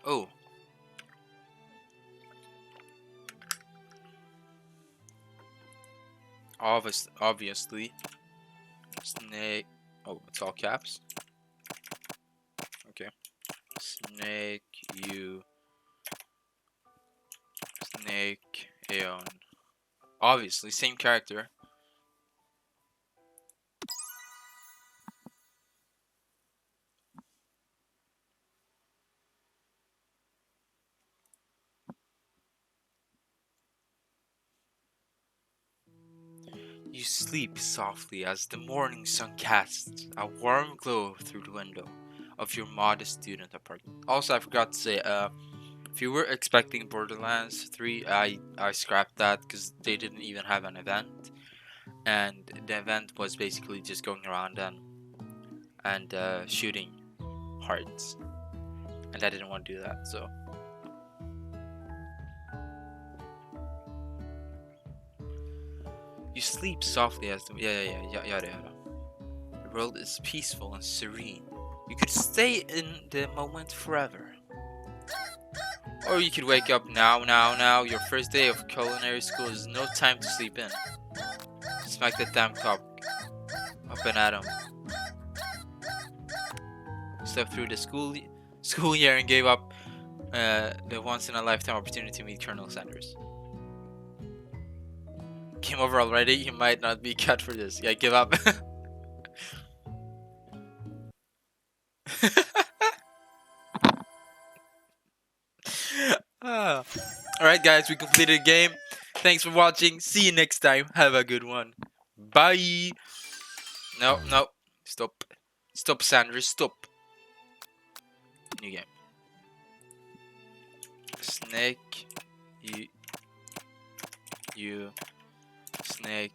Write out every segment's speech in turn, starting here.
Oh, obviously, snake. Oh, it's all caps. Okay. Snake, you, snake, Aeon. Obviously, same character. You sleep softly as the morning sun casts a warm glow through the window of your modest student apartment. Also, I forgot to say, if you were expecting Borderlands 3, I scrapped that because they didn't even have an event, and the event was basically just going around and shooting hearts, and I didn't want to do that. So you sleep softly as the yada yada. The world is peaceful and serene. You could stay in the moment forever. Or you could wake up now. Your first day of culinary school is no time to sleep in. Smack that damn clock up and at him. Slept through the school year and gave up the once in a lifetime opportunity to meet Colonel Sanders. Game over already? You might not be cut for this. Yeah, give up. Ah. Alright, guys, we completed the game. Thanks for watching. See you next time. Have a good one. Bye. No. Stop. Stop, Sanders. Stop. New game. Snake. You. Snake.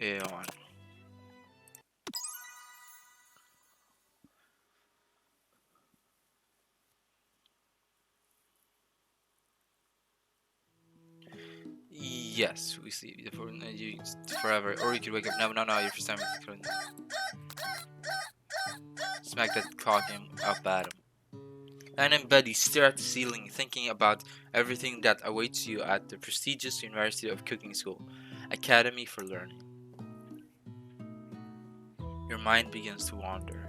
Aeon. Yes, we see. You forever. Or you could wake up. No. Your first time. Smack that clock up at him. And then Betty stare at the ceiling, thinking about everything that awaits you at the prestigious University of Cooking School, Academy for Learning. Your mind begins to wander.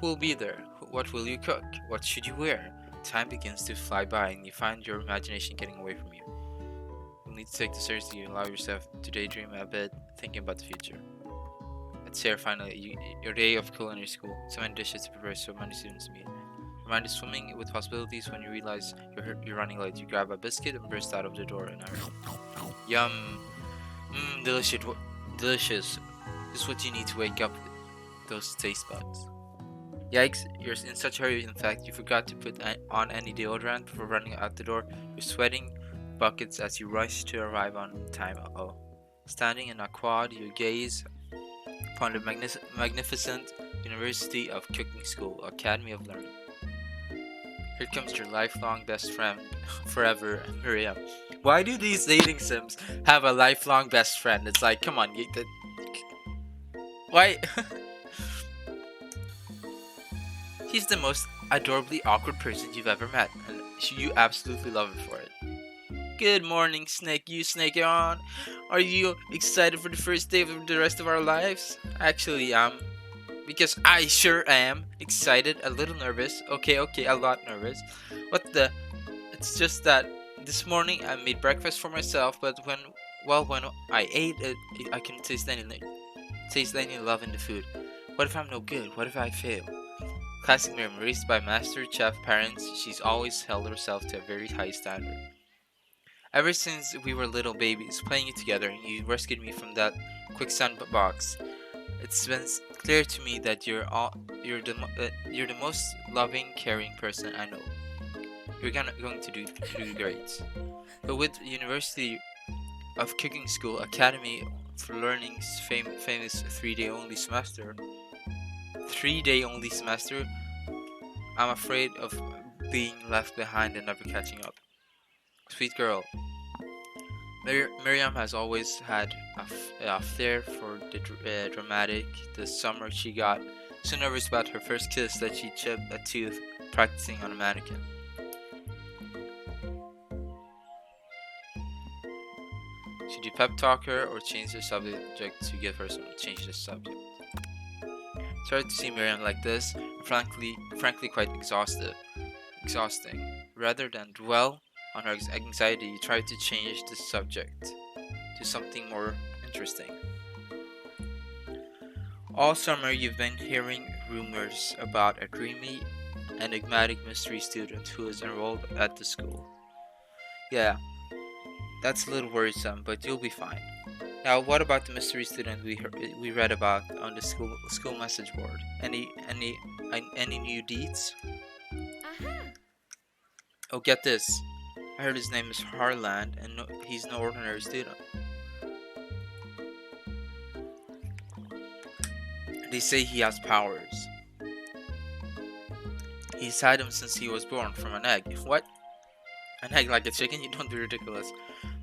Who will be there? What will you cook? What should you wear? Time begins to fly by, and you find your imagination getting away from you. You'll need to take this seriously and allow yourself to daydream a bit, thinking about the future. It's here finally, your day of culinary school. So many dishes to prepare, so many students to meet. Your mind is swimming with possibilities when you realize you're running late. You grab a biscuit and burst out of the door in a hurry. Yum. Delicious. Delicious. This is what you need to wake up those taste buds. Yikes, you're in such a hurry. In fact, you forgot to put on any deodorant before running out the door. You're sweating buckets as you rush to arrive on time. Uh-oh. Standing in a quad, you gaze upon the magnificent University of Cooking School, Academy of Learning. Here comes your lifelong best friend, forever, Miriam. Why do these dating sims have a lifelong best friend? It's like, come on, why? He's the most adorably awkward person you've ever met, and you absolutely love him for it. Good morning, Snake. You Snake on? Are you excited for the first day of the rest of our lives? Actually, because I sure am excited, a little nervous. Okay, a lot nervous. What the? It's just that this morning I made breakfast for myself, but when I ate it, I can taste any love in the food. What if I'm no good? What if I fail? Classic Miriam, raised by master chef parents, she's always held herself to a very high standard. Ever since we were little babies, playing it together, and you rescued me from that quicksand box, it's been clear to me that you're the most loving, caring person I know. You're going to do great. But with University of Cooking School Academy for Learning's famous 3-day only semester, I'm afraid of being left behind and never catching up. Sweet girl. Miriam has always had a flair for the dramatic. This summer she got so nervous about her first kiss that she chipped a tooth practicing on a mannequin. Should you pep talk her or change the subject to give her some change the subject? Sorry to see Miriam like this, frankly quite exhausting. Rather than dwell on her anxiety, you try to change the subject to something more interesting. All summer you've been hearing rumors about a dreamy, enigmatic mystery student who is enrolled at the school. Yeah, that's a little worrisome, but you'll be fine. Now, what about the mystery student we read about on the school message board? Any new deeds? Oh, get this! I heard his name is Harland, and he's no ordinary student. They say he has powers. He's had them since he was born from an egg. What? An egg like a chicken? You don't be ridiculous.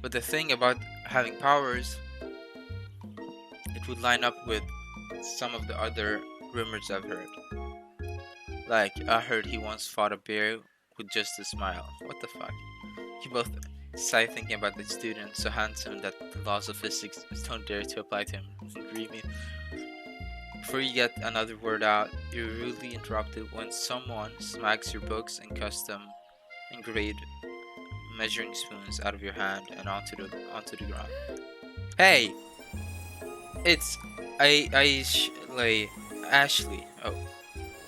But the thing about having powers, it would line up with some of the other rumors I've heard. Like, I heard he once fought a bear with just a smile. What the fuck? You both sigh thinking about the student so handsome that the laws of physics don't dare to apply to him. Dreamy. Before you get another word out, you're rudely interrupted when someone smacks your books and custom engraved measuring spoons out of your hand and onto the ground. Hey, it's Ashley. Oh,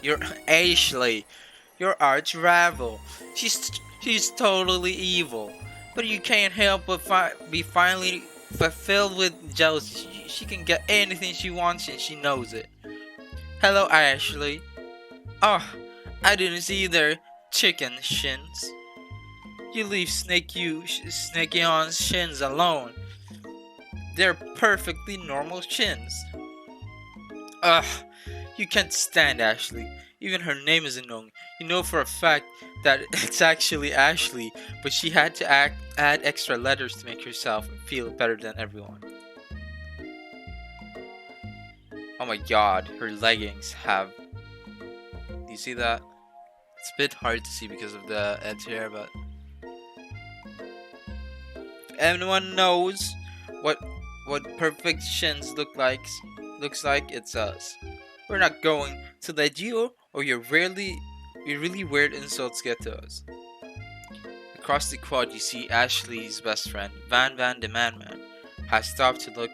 you're Ashley. Your arch rival. She's totally evil, but you can't help but be finally fulfilled with jealousy. She can get anything she wants and she knows it. Hello, Ashley. Oh, I didn't see you there, chicken shins. You leave Snaky on's shins alone. They're perfectly normal shins. Ugh, you can't stand Ashley. Even her name is annoying. You know for a fact that it's actually Ashley, but she had to add extra letters to make herself feel better than everyone. Oh my god, her leggings have... Do you see that? It's a bit hard to see because of the edge here, but... If anyone knows what perfect shins looks like, it's us. We're not going to let you or your really weird insults get to us. Across the quad, you see Ashley's best friend, Van the Man Man, has stopped to look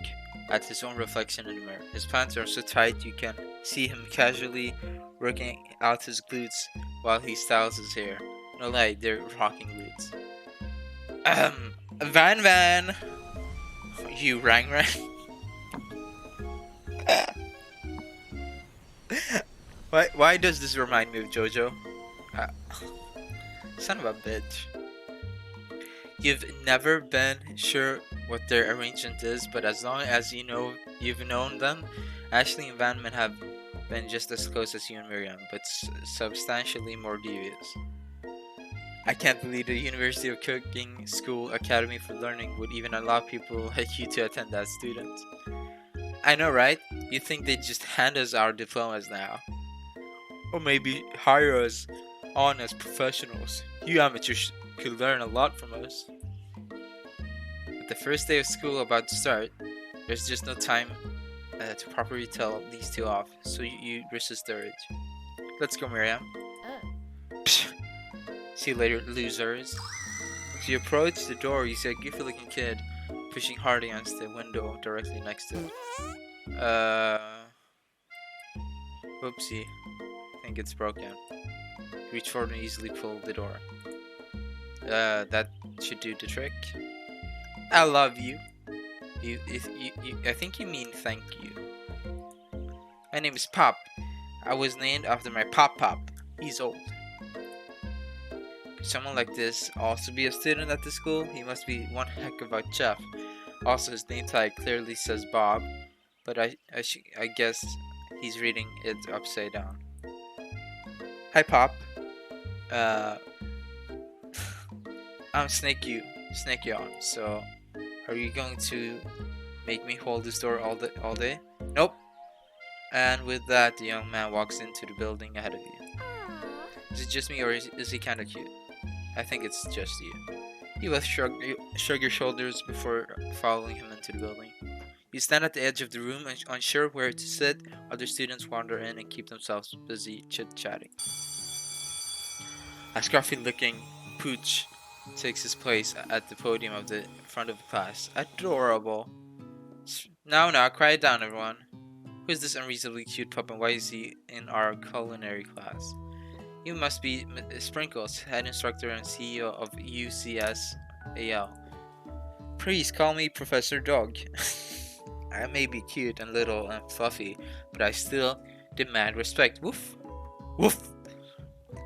at his own reflection in the mirror. His pants are so tight you can see him casually working out his glutes while he styles his hair. No lie, they're rocking glutes. Van! You rang. Why does this remind me of JoJo? Son of a bitch. You've never been sure what their arrangement is, but as long as you've known them, Ashley and Vanman have been just as close as you and Miriam, but substantially more devious. I can't believe the University of Cooking School Academy for Learning would even allow people like you to attend as students. I know, right? You think they'd just hand us our diplomas now? Or maybe hire us on as professionals. You amateurs could learn a lot from us. With the first day of school about to start, there's just no time to properly tell these two off, so you resist the urge. Let's go, Miriam. See you later, losers. As you approach the door, you see a goofy-looking kid pushing hard against the window directly next to it. Whoopsie. I think it's broken. Reach forward and easily pull the door. That should do the trick. I love you. I think you mean thank you. My name is Pop. I was named after my Pop. He's old. Could someone like this also be a student at the school? He must be one heck of a chef. Also, his name tag clearly says Bob, but I guess he's reading it upside down. Hi, Pop. I'm Snaky on. So, are you going to make me hold this door all day? Nope. And with that, the young man walks into the building ahead of you. Is it just me, or is he kinda cute? I think it's just you. You both shrug your shoulders before following him into the building. You stand at the edge of the room, unsure where to sit. Other students wander in and keep themselves busy chit-chatting. A scruffy-looking pooch takes his place at the podium of the front of the class. Adorable. Now, quiet down, everyone. Who is this unreasonably cute pup, and why is he in our culinary class? You must be Sprinkles, head instructor and CEO of UCSAL. Please call me Professor Dog. I may be cute and little and fluffy, but I still demand respect. Woof! Woof!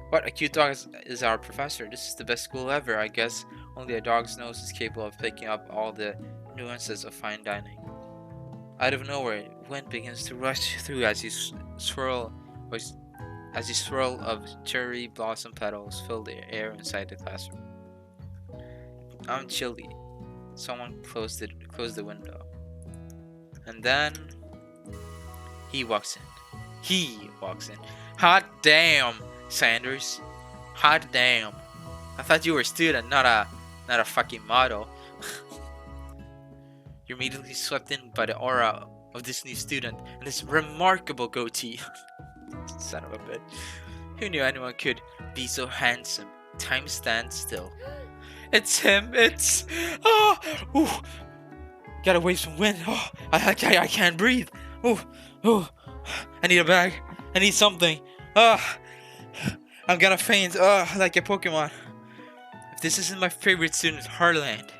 What, a cute dog is our professor. This is the best school ever. I guess only a dog's nose is capable of picking up all the nuances of fine dining. Out of nowhere, wind begins to rush through as you swirl of cherry blossom petals fill the air inside the classroom. I'm chilly. Someone closed the window. And then he walks in. Hot damn, Sanders. Hot damn. I thought you were a student, not a fucking model. You're immediately swept in by the aura of this new student and his remarkable goatee. Son of a bitch. Who knew anyone could be so handsome? Time stands still. It's him. It's... Oh! Ooh! Gotta wave some wind. Oh! I can't breathe. Oh! Oh! I need a bag. I need something. I'm gonna faint. Like a Pokemon. If this isn't my favorite student, Harland.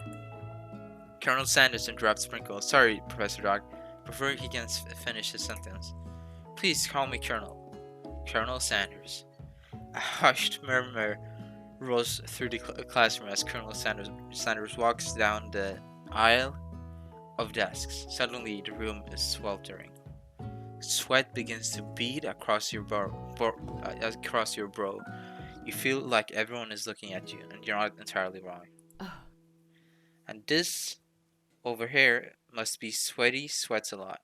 Colonel Sanders interrupts Sprinkle. Sorry, Professor Dog. Before he can finish his sentence. Please call me Colonel. Colonel Sanders. A hushed murmur rolls through the classroom as Colonel Sanders walks down the aisle of desks. Suddenly, the room is sweltering. Sweat begins to bead across your brow. You feel like everyone is looking at you, and you're not entirely wrong. And this over here must be Sweaty Sweats a Lot.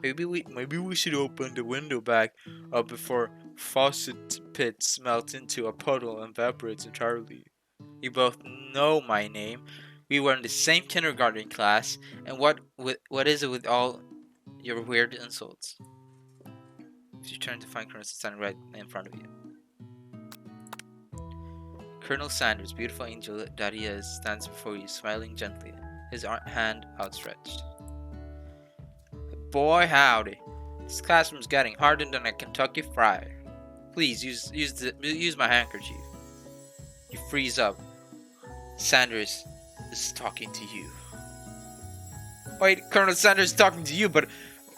Maybe we should open the window back up before faucet pits melt into a puddle and evaporates entirely. You both know my name. We were in the same kindergarten class, and what is it with all your weird insults? You turn to find Colonel standing right in front of you. Colonel Sanders, beautiful angel that he is, stands before you, smiling gently, his hand outstretched. Boy howdy, this classroom's getting harder than a Kentucky Fried. Please use my handkerchief. You freeze up. Sanders is talking to you. Wait, Colonel Sanders is talking to you, but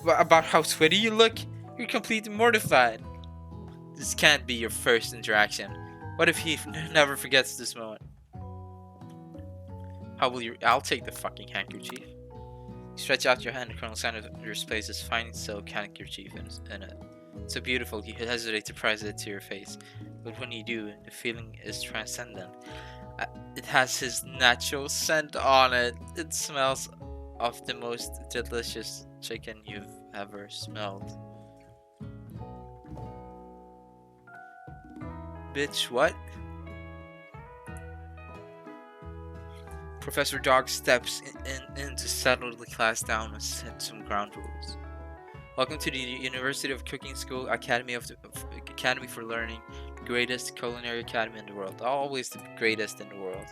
about how sweaty you look? You're completely mortified. This can't be your first interaction. What if he never forgets this moment? How will you? I'll take the fucking handkerchief. You stretch out your hand, and Colonel Sanders places fine silk handkerchief in it. So beautiful, you hesitate to press it to your face, but when you do, the feeling is transcendent. It has his natural scent on it. It smells of the most delicious chicken you've ever smelled. Bitch, what? Professor Dog steps in to settle the class down and set some ground rules. Welcome to the University of Cooking School Academy for Learning, the greatest culinary academy in the world, always the greatest in the world.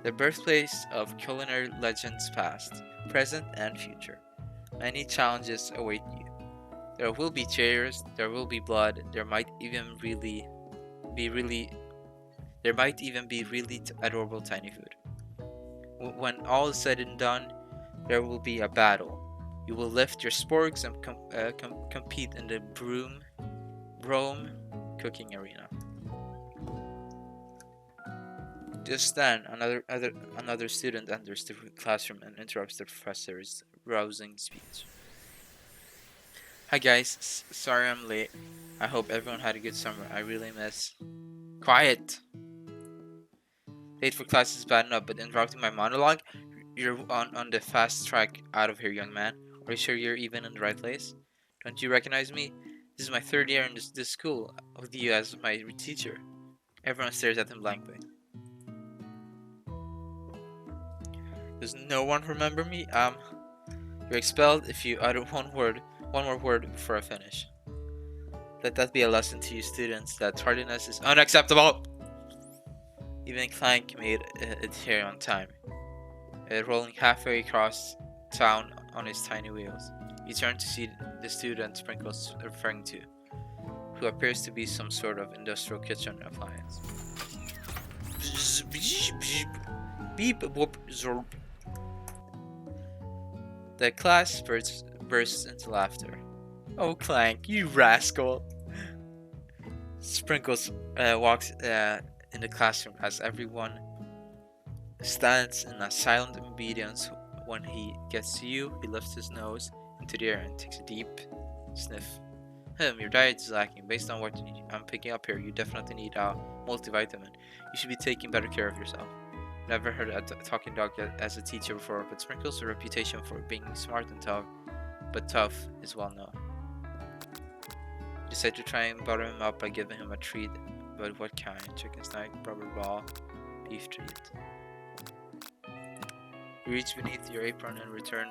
The birthplace of culinary legends past, present, and future. Many challenges await you. There will be tears, there will be blood, there might even be really adorable tiny food. When all is said and done, there will be a battle. You will lift your sporks and compete in the Rome cooking arena. Just then, another student enters the classroom and interrupts the professor's rousing speech. Hi guys, sorry I'm late. I hope everyone had a good summer. I really miss... Quiet! Late for class is bad enough, but interrupting my monologue? You're on the fast track out of here, young man. Are you sure you're even in the right place? Don't you recognize me? This is my third year in this school with you as my teacher. Everyone stares at him blankly. Does no one remember me? You're expelled if you utter one more word before I finish. Let that be a lesson to you students that tardiness is unacceptable. Even Clank made it here on time, rolling halfway across town on his tiny wheels. You turn to see the student Sprinkles referring to, who appears to be some sort of industrial kitchen appliance. Beep, whoop, zorp. The class bursts into laughter. Oh, Clank, you rascal! Sprinkles walks in the classroom as everyone stands in a silent obedience. When he gets to you, he lifts his nose into the air and takes a deep sniff. Your diet is lacking. Based on what I'm picking up here, you definitely need a multivitamin. You should be taking better care of yourself. Never heard a talking dog as a teacher before, but Sprinkles' reputation for being smart and tough is well known. You decide to try and butter him up by giving him a treat, but what kind? Chicken snack, rubber ball, beef treat. You reach beneath your apron and return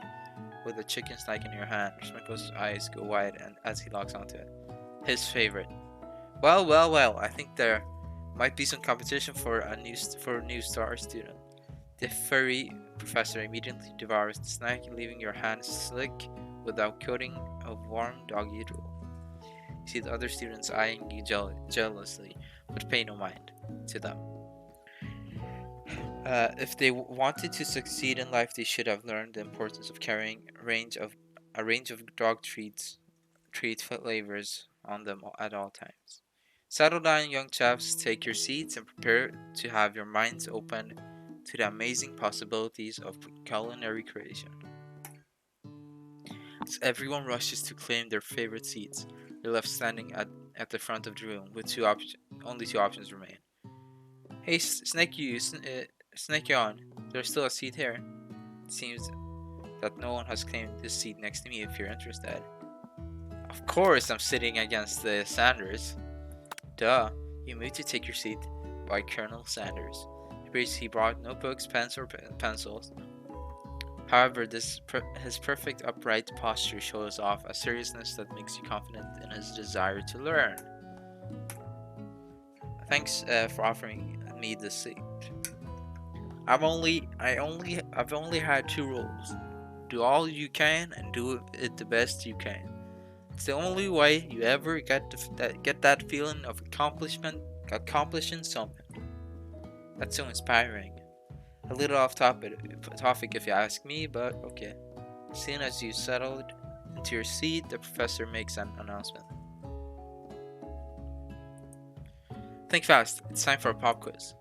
with a chicken snack in your hand. Sprinkles' eyes go wide and as he locks onto it. His favorite. Well, I think there might be some competition for a new star student. The furry professor immediately devours the snack, leaving your hands slick without coating of warm doggy drool. You see the other students eyeing you jealously, but pay no mind to them. If they wanted to succeed in life, they should have learned the importance of carrying a range of dog treat flavors on them at all times. Settle down, young chaps, take your seats, and prepare to have your minds open to the amazing possibilities of culinary creation. As everyone rushes to claim their favorite seats, you're left standing at the front of the room with only two options remain. Hey, Snake you on. There's still a seat here. It seems that no one has claimed this seat next to me if you're interested. Of course, I'm sitting against the Sanders. Duh, you moved to take your seat by Colonel Sanders. He brought notebooks, pens, or pencils. However, his perfect upright posture shows off a seriousness that makes you confident in his desire to learn. Thanks for offering me this seat. I've only had two rules: do all you can and do it the best you can. It's the only way you ever get that feeling of accomplishing something. That's so inspiring. A little off topic if you ask me, but okay. As soon as you settled into your seat, the professor makes an announcement. Think fast. It's time for a pop quiz.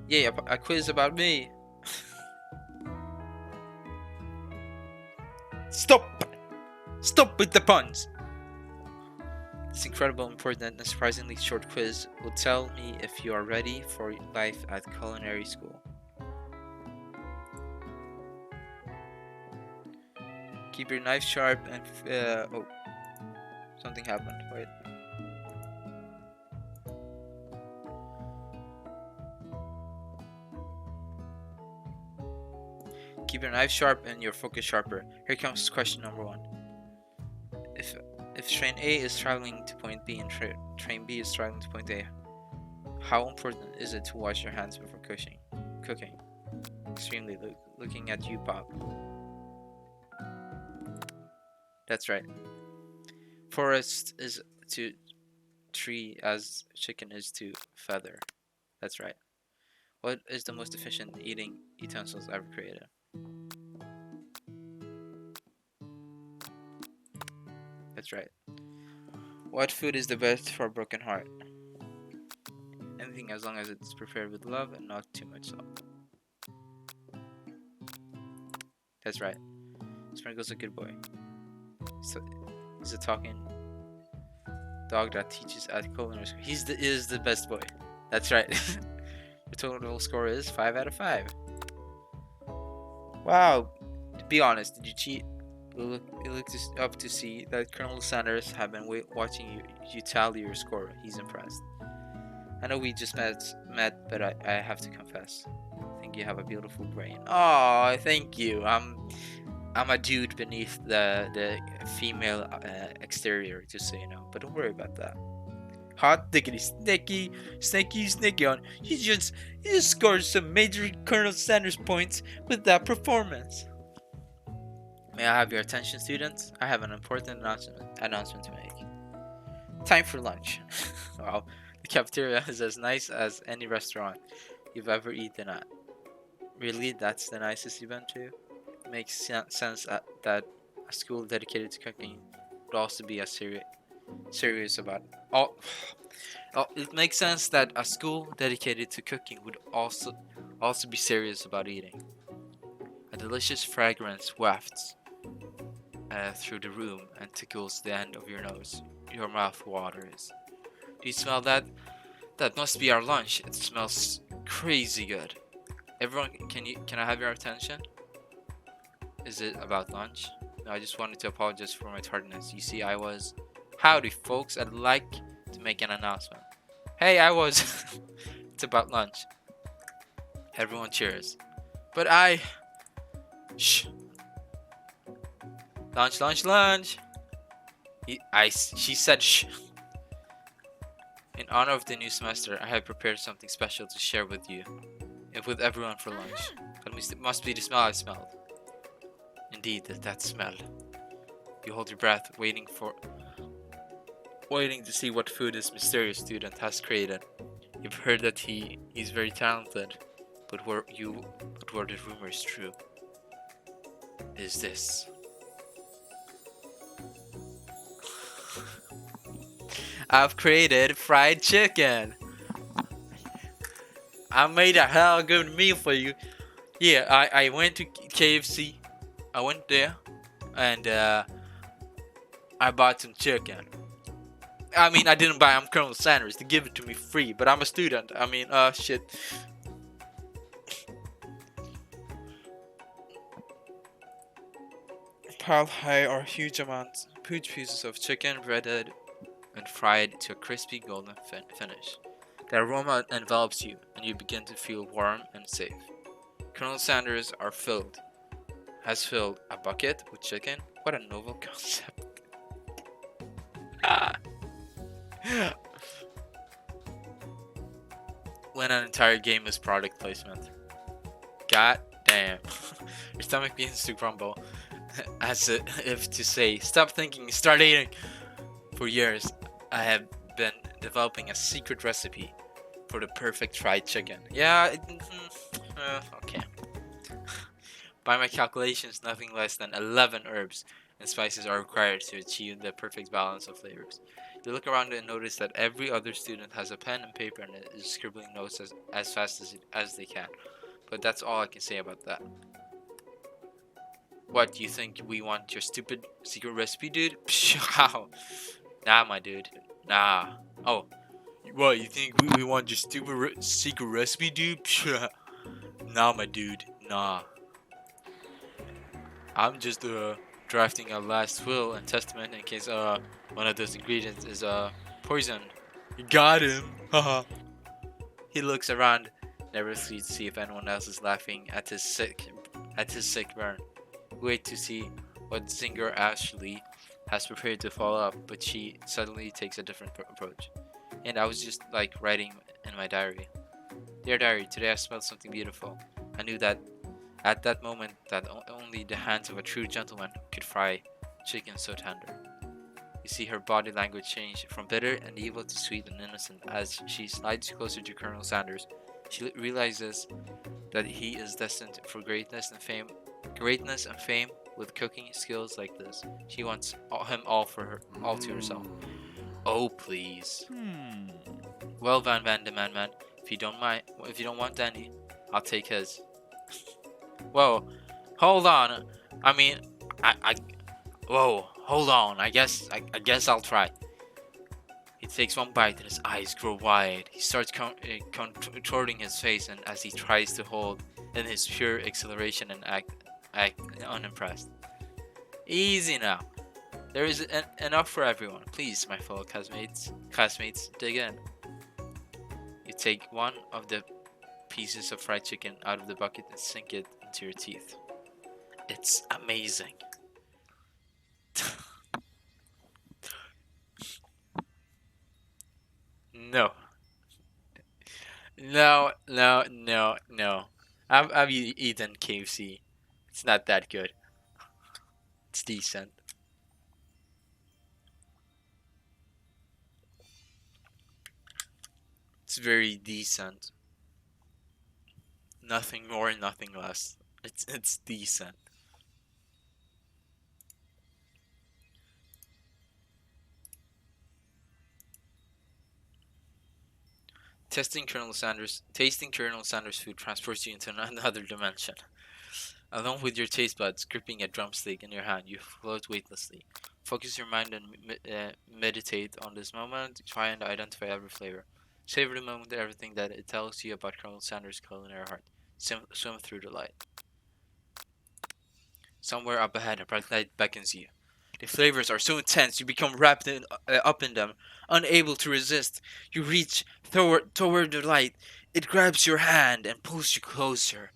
Yay, a quiz about me. Stop with the puns. This incredible, important, and surprisingly short quiz will tell me if you are ready for life at culinary school. Keep your knife sharp and oh, something happened. Wait. Keep your knife sharp and your focus sharper. Here comes question number 1. If train A is traveling to point B and train B is traveling to point A, how important is it to wash your hands before cooking? Extremely. Looking at you, Bob. That's right. Forest is to tree as chicken is to feather. That's right. What is the most efficient eating utensils ever created? That's right. What food is the best for a broken heart? Anything as long as it's prepared with love and not too much salt. That's right. Sprinkle's a good boy. So, he's a talking dog that teaches at culinary school. He is the best boy. That's right. The total score is 5 out of 5. Wow. To be honest, did you cheat? He looks up to see that Colonel Sanders have been watching you tally your score. He's impressed. I know we just met, but I have to confess. I think you have a beautiful brain. Oh, thank you. I'm a dude beneath the female exterior, just so you know. But don't worry about that. Hot diggity sneaky on. You just scored some major Colonel Sanders points with that performance. May I have your attention, students? I have an important announcement to make. Time for lunch. Wow, the cafeteria is as nice as any restaurant you've ever eaten at. Really, that's the nicest you've been to? It makes sense that a school dedicated to cooking would also be as serious about. It makes sense that a school dedicated to cooking would also be serious about eating. A delicious fragrance wafts through the room and tickles the end of your nose. Your mouth waters. Do you smell that? That must be our lunch. It smells crazy good. Everyone, can I have your attention? Is it about lunch? No, I just wanted to apologize for my tardiness. You see, Howdy, folks. I'd like to make an announcement. Hey, It's about lunch. Everyone cheers. But Shh. Lunch. She said shh. In honor of the new semester, I have prepared something special to share with you and with everyone for lunch. It must be the smell I smelled. Indeed, that smell. You hold your breath, waiting to see what food this mysterious student has created. You've heard that he's very talented, but were the rumors true? Is this? I've created fried chicken. I made a hell good meal for you. Yeah, I went to KFC. I went there and I bought some chicken. I mean, I didn't buy. I'm Colonel Sanders. They give it to me free, but I'm a student. I mean, shit. Piled high are huge pieces of chicken, breaded and fried to a crispy golden finish. The aroma envelops you, and you begin to feel warm and safe. Colonel Sanders has filled a bucket with chicken. What a novel concept. When an entire game is product placement. God damn. Your stomach begins to grumble, as if to say, stop thinking, start eating. For years, I have been developing a secret recipe for the perfect fried chicken. Yeah, okay. By my calculations, nothing less than 11 herbs and spices are required to achieve the perfect balance of flavors. You look around and notice that every other student has a pen and paper and is scribbling notes as fast as they can. But that's all I can say about that. What, do you think we want your stupid secret recipe, dude? Pshaw. Nah, my dude. Nah. Oh. What, you think we want your stupid secret recipe, dude? Pshaw. Nah, my dude. Nah. I'm just drafting a last will and testament in case one of those ingredients is poison. You got him. Haha. He looks around nervously to see if anyone else is laughing at his sick burn. Wait to see what Zinger Ashley has prepared to follow up, but she suddenly takes a different approach. And I was just like writing in my diary. Dear diary, today I smelled something beautiful. I knew that at that moment that only the hands of a true gentleman could fry chicken so tender. You see her body language change from bitter and evil to sweet and innocent as she slides closer to Colonel Sanders. She realizes that he is destined for greatness and fame with cooking skills like this. She wants him all to herself. Oh please. Well, Van de Man, if you don't want Danny, I'll take his. Whoa, hold on. I mean, whoa, hold on. I guess I'll try. He takes one bite and his eyes grow wide. He starts contorting his face, and as he tries to hold in his pure exhilaration and act unimpressed. Easy now. There is enough for everyone. Please, my fellow classmates, dig in. You take one of the pieces of fried chicken out of the bucket and sink it into your teeth. It's amazing. No, no. I've eaten KFC. It's not that good. It's decent. It's very decent. Nothing more, nothing less. It's decent. Tasting Colonel Sanders' food transports you into another dimension. Alone with your taste buds, gripping a drumstick in your hand, you float weightlessly. Focus your mind and meditate on this moment. Try and identify every flavor. Savor the moment and everything that it tells you about Colonel Sanders' culinary heart. Swim through the light. Somewhere up ahead, a bright light beckons you. The flavors are so intense you become wrapped up in them, unable to resist. You reach toward the light. It grabs your hand and pulls you closer,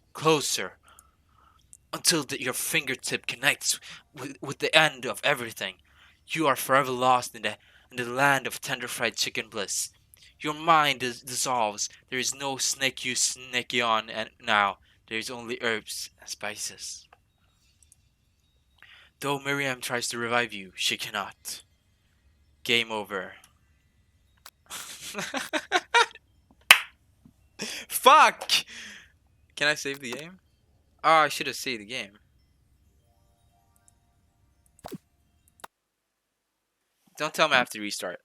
until your fingertip connects with the end of everything. You are forever lost in the land of tender fried chicken bliss. Your mind dissolves. There is no snake you snaky on, and now there is only herbs and spices. Though Miriam tries to revive you, she cannot. Game over. Fuck! Can I save the game? Oh, I should have saved the game. Don't tell me I have to restart.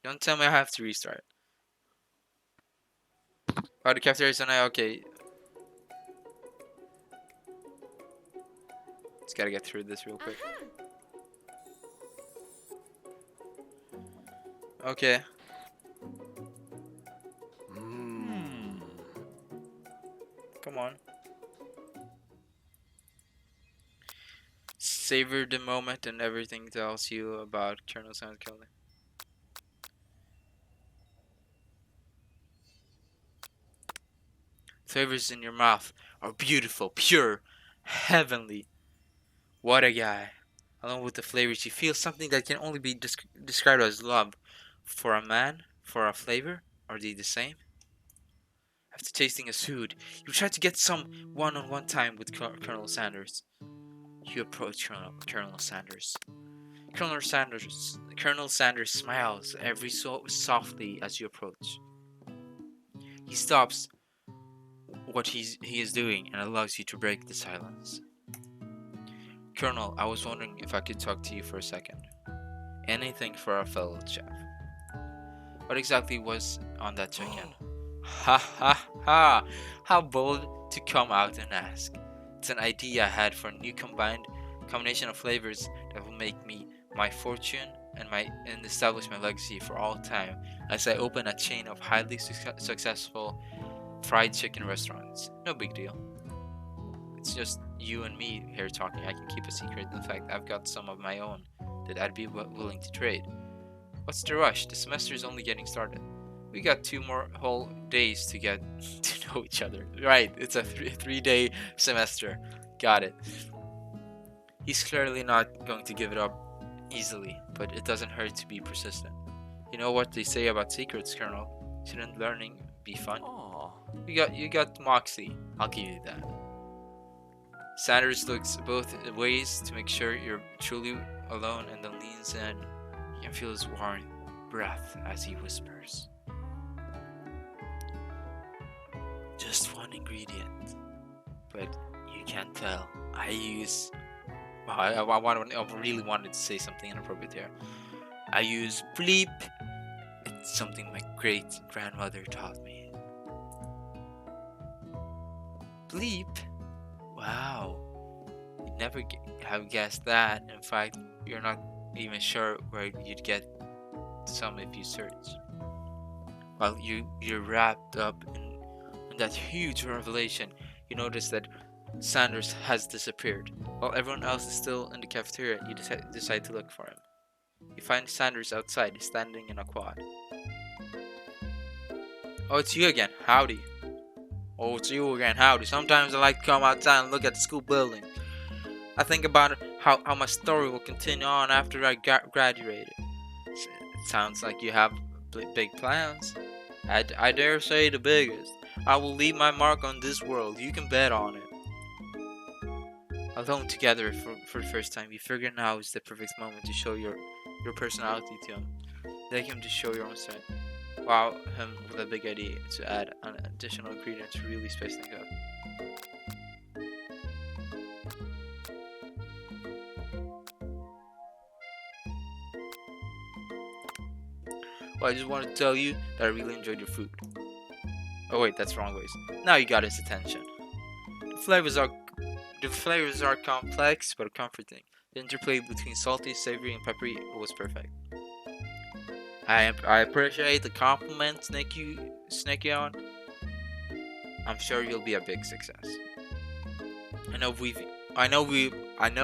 Don't tell me I have to restart. Oh, the cafeteria's on. Okay. Just gotta get through this real quick. Okay. Come on. Savor the moment and everything tells you about Colonel Sanders Kelly. Flavors in your mouth are beautiful, pure, heavenly. What a guy. Along with the flavors, you feel something that can only be described as love. For a man, for a flavor, are they the same? After tasting his food, you try to get some one-on-one time with Colonel Sanders. You approach Colonel Sanders. Colonel Sanders smiles every so softly as you approach. He stops what he is doing and allows you to break the silence. Colonel, I was wondering if I could talk to you for a second. Anything for a fellow chef. What exactly was on that chicken? Ha ha ha! How bold to come out and ask. It's an idea I had for a new combination of flavors that will make me my fortune and establish my legacy for all time as I open a chain of highly successful fried chicken restaurants. No big deal. It's just you and me here talking. I can keep a secret. In fact, I've got some of my own that I'd be willing to trade. What's the rush? The semester is only getting started. We got 2 more whole days to get to know each other. Right, it's a 3-day semester. Got it. He's clearly not going to give it up easily, but it doesn't hurt to be persistent. You know what they say about secrets, Colonel? Shouldn't learning be fun? You got moxie. I'll give you that. Sanders looks both ways to make sure you're truly alone and then leans in. You can feel his warm breath as he whispers. Just one ingredient, but you can't tell. I really wanted to say something inappropriate here. I use bleep. It's something my great grandmother taught me. Bleep? Wow. You'd never have guessed that. In fact, you're not even sure where you'd get some if you search. While you're wrapped up in that huge revelation, you notice that Sanders has disappeared. While everyone else is still in the cafeteria, you decide to look for him. You find Sanders outside, standing in a quad. Oh, it's you again. Howdy. Oh, it's you again. Howdy. Sometimes I like to come outside and look at the school building. I think about how my story will continue on after I graduated. It sounds like you have big plans. I dare say the biggest. I will leave my mark on this world. You can bet on it. Alone together for the first time, you figure now is the perfect moment to show your personality to him. Take him to show your own side. Wow him with a big idea to add an additional ingredient to really spice things up. Well, I just wanted to tell you that I really enjoyed your food. Oh wait, that's wrong ways. Now you got his attention. The flavors are complex but comforting. The interplay between salty, savory, and peppery was perfect. I appreciate the compliment, Snaky on. I'm sure you'll be a big success. I know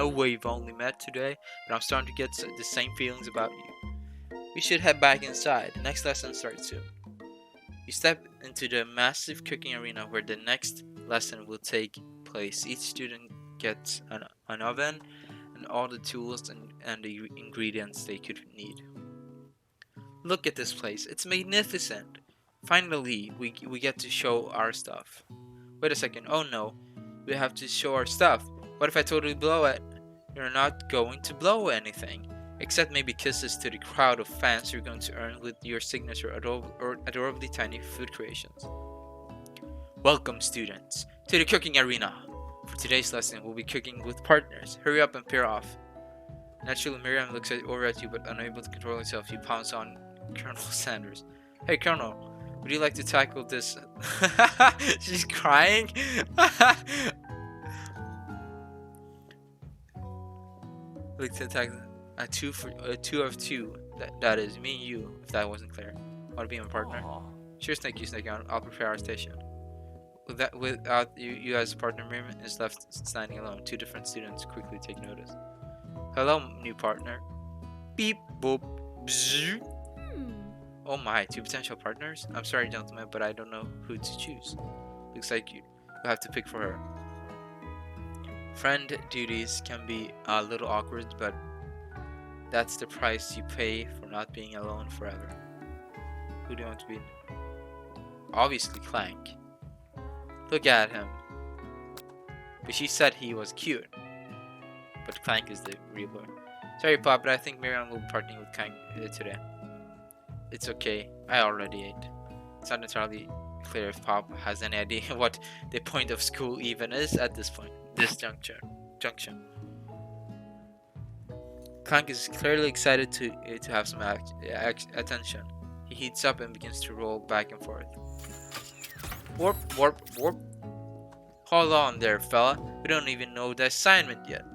we've only met today, but I'm starting to get the same feelings about you. We should head back inside. The next lesson starts soon. You step into the massive cooking arena where the next lesson will take place. Each student gets an oven and all the tools and the ingredients they could need. Look at this place. It's magnificent. Finally, we get to show our stuff. Wait a second. Oh no. We have to show our stuff. What if I totally blow it? You're not going to blow anything. Except maybe kisses to the crowd of fans you're going to earn with your signature adorably tiny food creations. Welcome, students, to the cooking arena. For today's lesson, we'll be cooking with partners. Hurry up and pair off. Naturally, Miriam looks over at you, but unable to control herself, you pounce on Colonel Sanders. Hey, Colonel, would you like to tackle this? She's crying. Like to tackle a two of two. That is me and you. If that wasn't clear, want to be my partner? Aww. Sure, Snaky. I'll prepare our station. Without you as a partner, Miriam is left standing alone. Two different students quickly take notice. Hello, new partner. Beep boop. Bzz. Oh my, two potential partners? I'm sorry, gentlemen, but I don't know who to choose. Looks like you'll have to pick for her. Friend duties can be a little awkward, but that's the price you pay for not being alone forever. Who do you want to be? Obviously Clank. Look at him. But she said he was cute. But Clank is the real boy. Sorry, Pop, but I think Miriam will be partnering with Clank today. It's okay. I already ate. It's not entirely clear if Pop has any idea what the point of school even is at this junction. Clank is clearly excited to have some attention. He heats up and begins to roll back and forth. Warp, warp, warp. Hold on there, fella. We don't even know the assignment yet.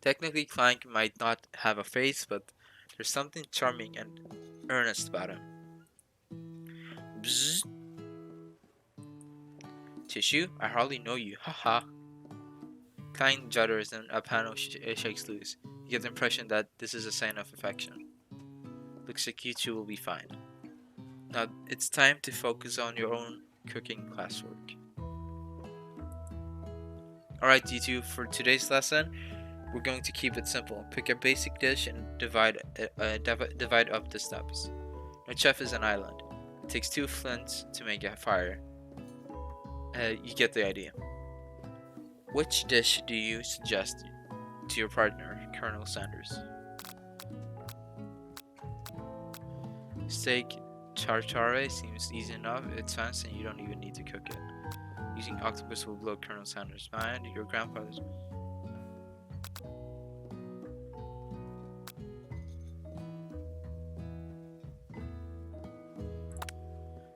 Technically, Clank might not have a face, but there's something charming and earnest about him. Bzzz. Tissue? I hardly know you. Haha. Clank judders and a panel shakes loose. You get the impression that this is a sign of affection. Looks like you two will be fine. Now it's time to focus on your own cooking classwork. Alright, you two, for today's lesson, we're going to keep it simple. Pick a basic dish and divide up the steps. No chef is an island. It takes 2 flints to make a fire. You get the idea. Which dish do you suggest to your partner, Colonel Sanders? Steak tartare seems easy enough. It's fancy and you don't even need to cook it. Using octopus will blow Colonel Sanders' mind. Your grandfather's...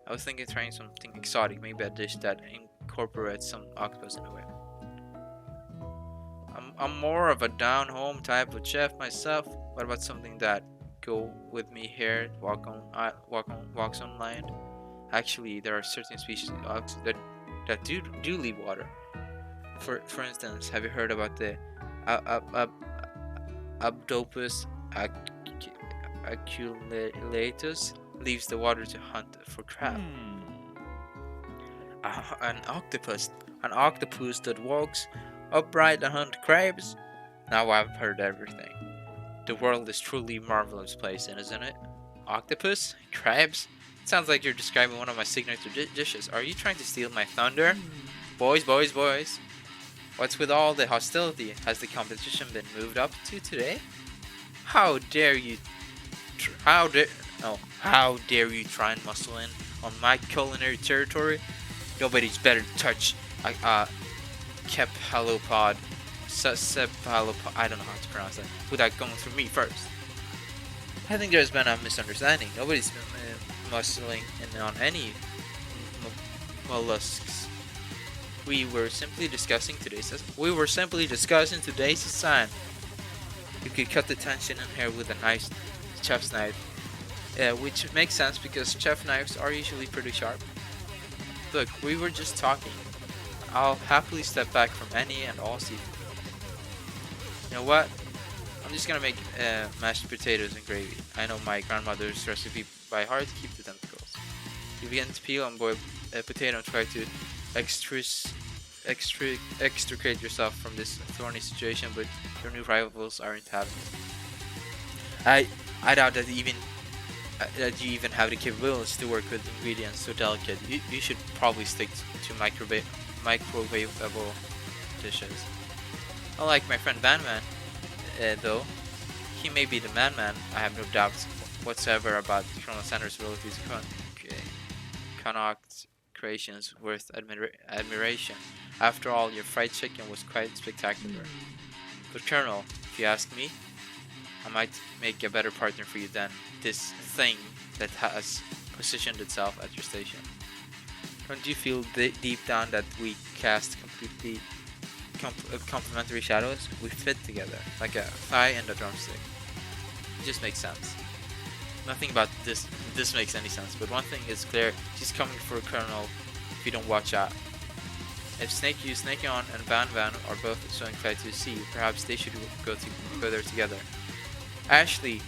I was thinking of trying something exotic, maybe a dish that incorporates some octopus in a way. I'm more of a down-home type of chef myself. What about something that go with me here, walks on land? Actually, there are certain species of dogs that do leave water. For instance, have you heard about the Abdopus aculeatus? Leaves the water to hunt for crab. An octopus that walks upright and hunt crabs. Now I've heard everything. The world is truly a marvelous place, isn't it? Octopus? Crabs? Sounds like you're describing one of my signature dishes. Are you trying to steal my thunder? Boys, boys, boys. What's with all the hostility? Has the competition been moved up to today? How dare you? How dare you try and muscle in on my culinary territory? Nobody's better to touch a cephalopod. Cephalopod. I don't know how to pronounce that without going through me first. I think there's been a misunderstanding. Nobody's been muscling in on any mollusks. We were simply discussing today's design. You could cut the tension in here with a nice chef's knife, which makes sense because chef knives are usually pretty sharp. Look, we were just talking. I'll happily step back from any and all seafood. You know what? I'm just gonna make mashed potatoes and gravy. I know my grandmother's recipe by heart. Keep the tentacles. You begin to peel and boil a potato and try to extricate yourself from this thorny situation, but your new rivals aren't having it. I doubt that you even have the capabilities to work with ingredients so delicate. You should probably stick to microwavable dishes. Unlike my friend Van, though, he may be the man. I have no doubts whatsoever about Colonel Sanders' ability to concoct creations worth admiration. After all, your fried chicken was quite spectacular. But Colonel, if you ask me, I might make a better partner for you than this thing that has positioned itself at your station. Don't you feel deep down that we cast completely complementary shadows? We fit together, like a thigh and a drumstick. It just makes sense. Nothing about this makes any sense, but one thing is clear, she's coming for a Colonel if you don't watch out. If Snake On and Van are both so inclined to see, perhaps they should go there together. Ashley,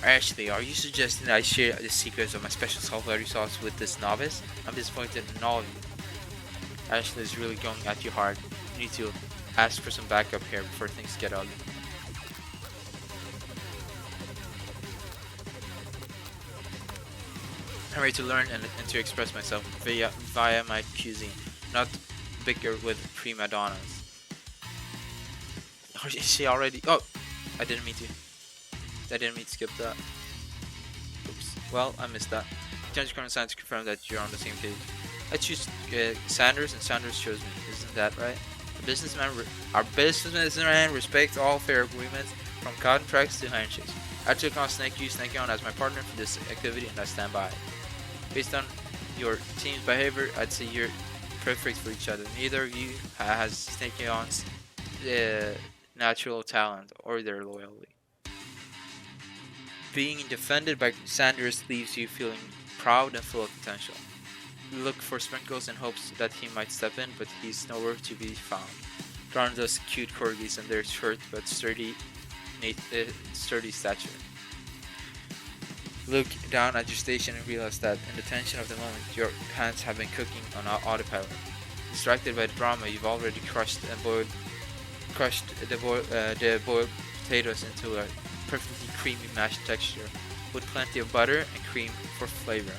are you suggesting that I share the secrets of my special saltwater sauce with this novice? I'm disappointed in all of you. Ashley is really going at you hard. You need to ask for some backup here before things get ugly. I'm ready to learn and to express myself via my cuisine, not bicker with prima donnas. Oh, is she already? Oh, I didn't mean to skip that. Oops. Well, I missed that. Lieutenant Colonel Sanders confirmed that you're on the same page. I choose Sanders, and Sanders chose me. Isn't that right? Our businessman respects all fair agreements, from contracts to handshakes. I took on Snake On as my partner for this activity, and I stand by it. Based on your team's behavior, I'd say you're perfect for each other. Neither of you has Snake On's natural talent or their loyalty. Being defended by Sanders leaves you feeling proud and full of potential. You look for Sprinkles in hopes that he might step in, but he's nowhere to be found. Drawn those cute corgis and their short but sturdy stature. Look down at your station and realize that in the tension of the moment, your hands have been cooking on autopilot. Distracted by the drama, you've already crushed the boiled potatoes into a perfectly creamy mashed texture, with plenty of butter and cream for flavor.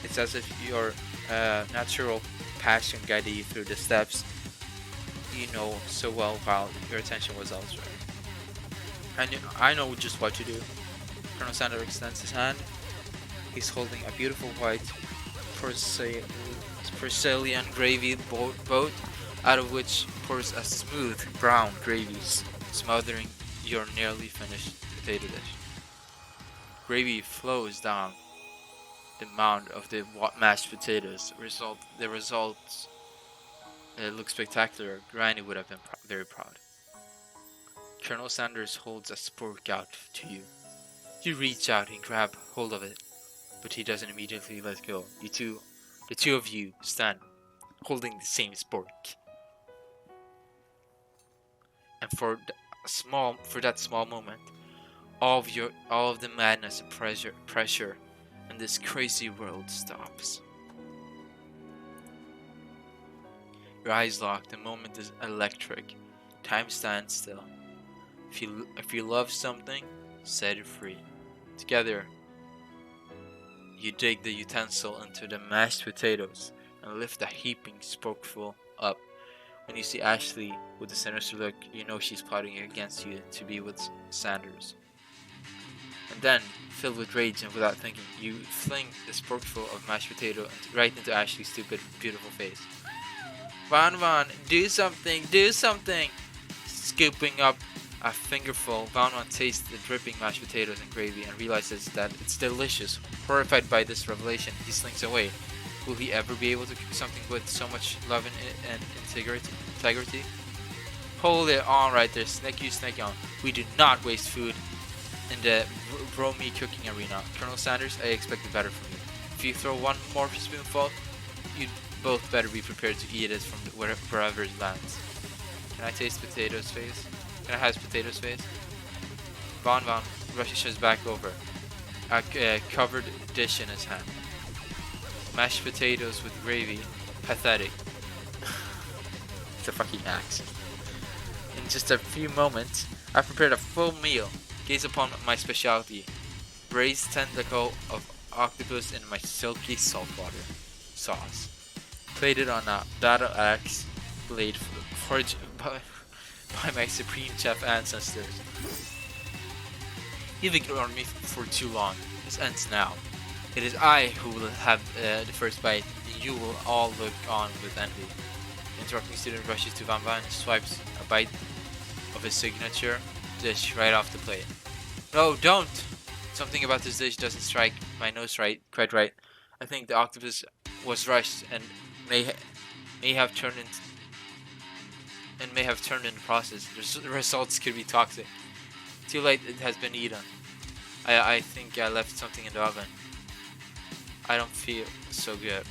It's as if your natural passion guided you through the steps you know so well while your attention was elsewhere. I know just what to do. Colonel Sanders extends his hand. He's holding a beautiful white porcelain gravy boat, out of which pours a smooth brown gravy, smothering your nearly finished potato dish. Gravy flows down the mound of the mashed potatoes. The results look spectacular. Granny would have been very proud. Colonel Sanders holds a spork out to you. You reach out and grab hold of it, but he doesn't immediately let go. You two The two of you stand holding the same spork. And for that small moment, all of the madness and pressure in this crazy world stops. Your eyes lock, the moment is electric. Time stands still. If you love something, set it free. Together, you dig the utensil into the mashed potatoes and lift a heaping spoonful up. When you see Ashley with a sinister look, you know she's plotting against you to be with Sanders. And then, filled with rage and without thinking, you fling the spoonful of mashed potato right into Ashley's stupid, beautiful face. Van, do something, do something! Scooping up a fingerful, Van tastes the dripping mashed potatoes and gravy and realizes that it's delicious. Horrified by this revelation, he slinks away. Will he ever be able to cook something with so much love and integrity? Hold it on right there, snake on. We do not waste food in the bromy cooking arena. Colonel Sanders, I expected better from you. If you throw one more spoonful, you'd both better be prepared to eat it from wherever it lands. Can I taste potato's face? Can I have potato's face? Von rushes back over, a covered dish in his hand. Mashed potatoes with gravy. Pathetic. It's a fucking accent. In just a few moments, I prepared a full meal. Gaze upon my specialty. Braised tentacle of octopus in my silky saltwater sauce. Plated on a battle axe blade forged by my supreme chef ancestors. You've ignored me for too long. This ends now. It is I who will have the first bite, and you will all look on with envy. The interrupting student rushes to Van and swipes a bite of his signature dish right off the plate. No, don't! Something about this dish doesn't strike my nose quite right. I think the octopus was rushed and may have turned in the process. The results could be toxic. Too late, it has been eaten. I think I left something in the oven. I don't feel so good.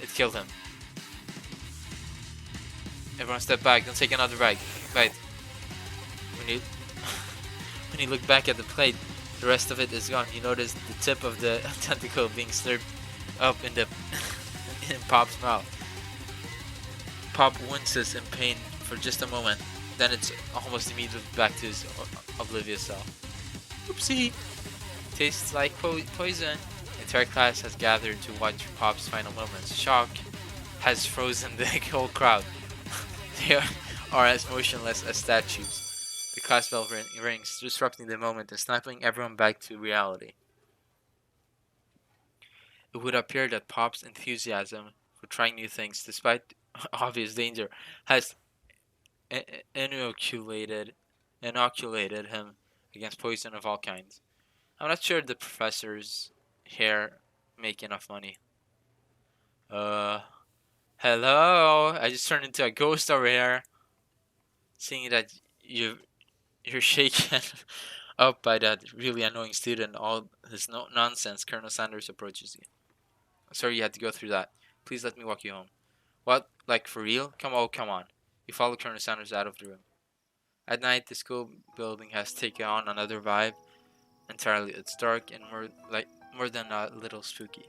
It killed him. Everyone step back, don't take another bite. When you look back at the plate, the rest of it is gone. You notice the tip of the tentacle being slurped up in Pop's mouth. Pop winces in pain for just a moment, then it's almost immediately back to his oblivious self. Oopsie! Tastes like poison. The entire class has gathered to watch Pop's final moments. Shock has frozen the whole crowd. They are as motionless as statues. The class bell rings, disrupting the moment and snapping everyone back to reality. It would appear that Pop's enthusiasm for trying new things, despite obvious danger, has inoculated him against poison of all kinds. I'm not sure the professors here make enough money. Hello? I just turned into a ghost over here. Seeing that you're shaken up by that really annoying student, all his nonsense, Colonel Sanders approaches you. Sorry you had to go through that. Please let me walk you home. What? Like for real? Come on. You follow Colonel Sanders out of the room. At night, the school building has taken on another vibe entirely. It's dark and more than a little spooky.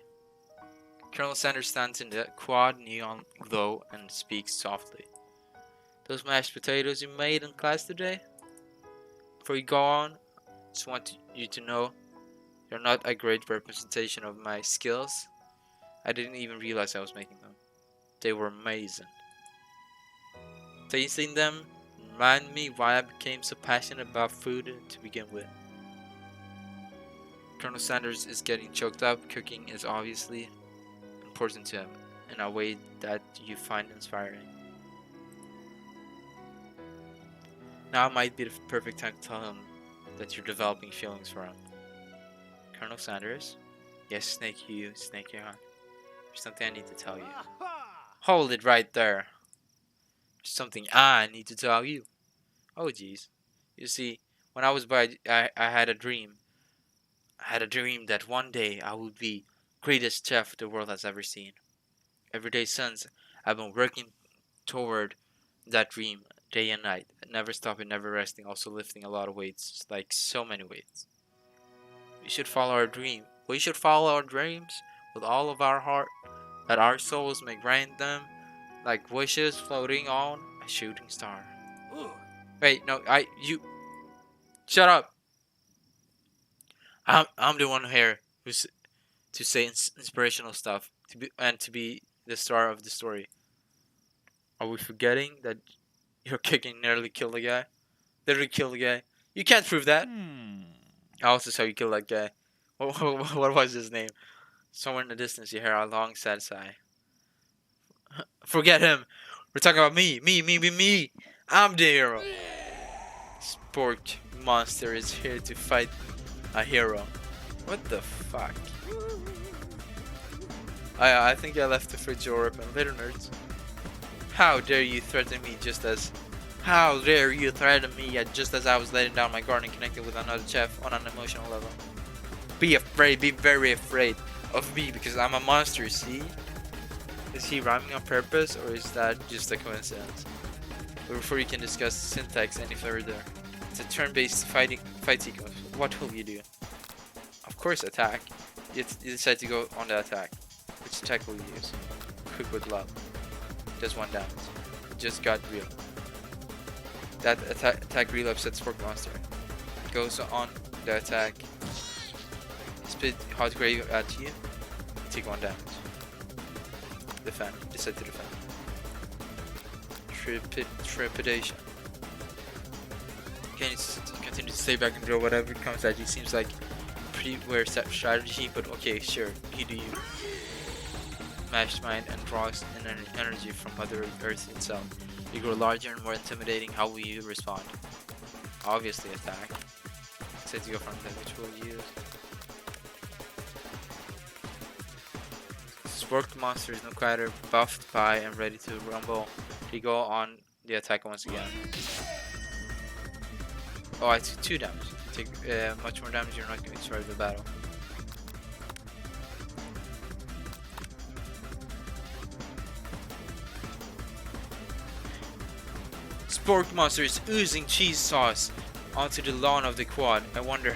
Colonel Sanders stands in the quad neon glow and speaks softly. Those mashed potatoes you made in class today? Before you go on, just want you to know you're not a great representation of my skills. I didn't even realize I was making them. They were amazing. Tasting them reminded me why I became so passionate about food to begin with. Colonel Sanders is getting choked up. Cooking is obviously important to him in a way that you find inspiring. Now might be the perfect time to tell him that you're developing feelings for him. Colonel Sanders? Yes, Snake on. There's something I need to tell you. Hold it right there. There's something I need to tell you. Oh jeez. You see, when I was I had a dream. I had a dream that one day I would be greatest chef the world has ever seen. Every day since, I've been working toward that dream day and night, never stopping, never resting, also lifting a lot of weights, like so many weights. We should follow our dream. We should follow our dreams with all of our heart, that our souls may grant them like wishes floating on a shooting star. Ooh. Wait, no, you, shut up. I'm the one here who's to say inspirational stuff to be the star of the story. Are we forgetting that your kicking nearly killed a guy? Literally killed a guy. You can't prove that. I also saw you kill that guy. What was his name? Somewhere in the distance, you hear a long, sad sigh. Forget him. We're talking about me. Me. I'm the hero. Sport monster is here to fight a hero. What the fuck? I think I left the fridge door open. Later, nerds. How dare you threaten me just as... How dare you threaten me just as I was letting down my guard and connected with another chef on an emotional level? Be afraid, be very afraid of me because I'm a monster, see? Is he rhyming on purpose or is that just a coincidence? But before you can discuss syntax any further, it's a turn-based fight sequence. What will you do? Of course attack. You decide to go on the attack. Which attack will you use? Quick with love. Does 1 damage. It just got real. That attack really upsets Sport Monster. Goes on the attack. Spit Hot Grave at you. Take 1 damage. Defend. Decide to defend. Trepidation. Can you continue to stay back and draw whatever comes at you? Seems like pretty weird strategy, but okay, sure. You do you. Mastermind and draws energy from Mother Earth itself. You grow larger and more intimidating. How will you respond? Obviously attack. Decide to go from that. Which will you use? Spork monster is no quieter, buffed by and ready to rumble. You go on the attack once again. Oh, I took 2 damage. You take much more damage, you're not going to survive the battle. Spork monster is oozing cheese sauce onto the lawn of the quad. I wonder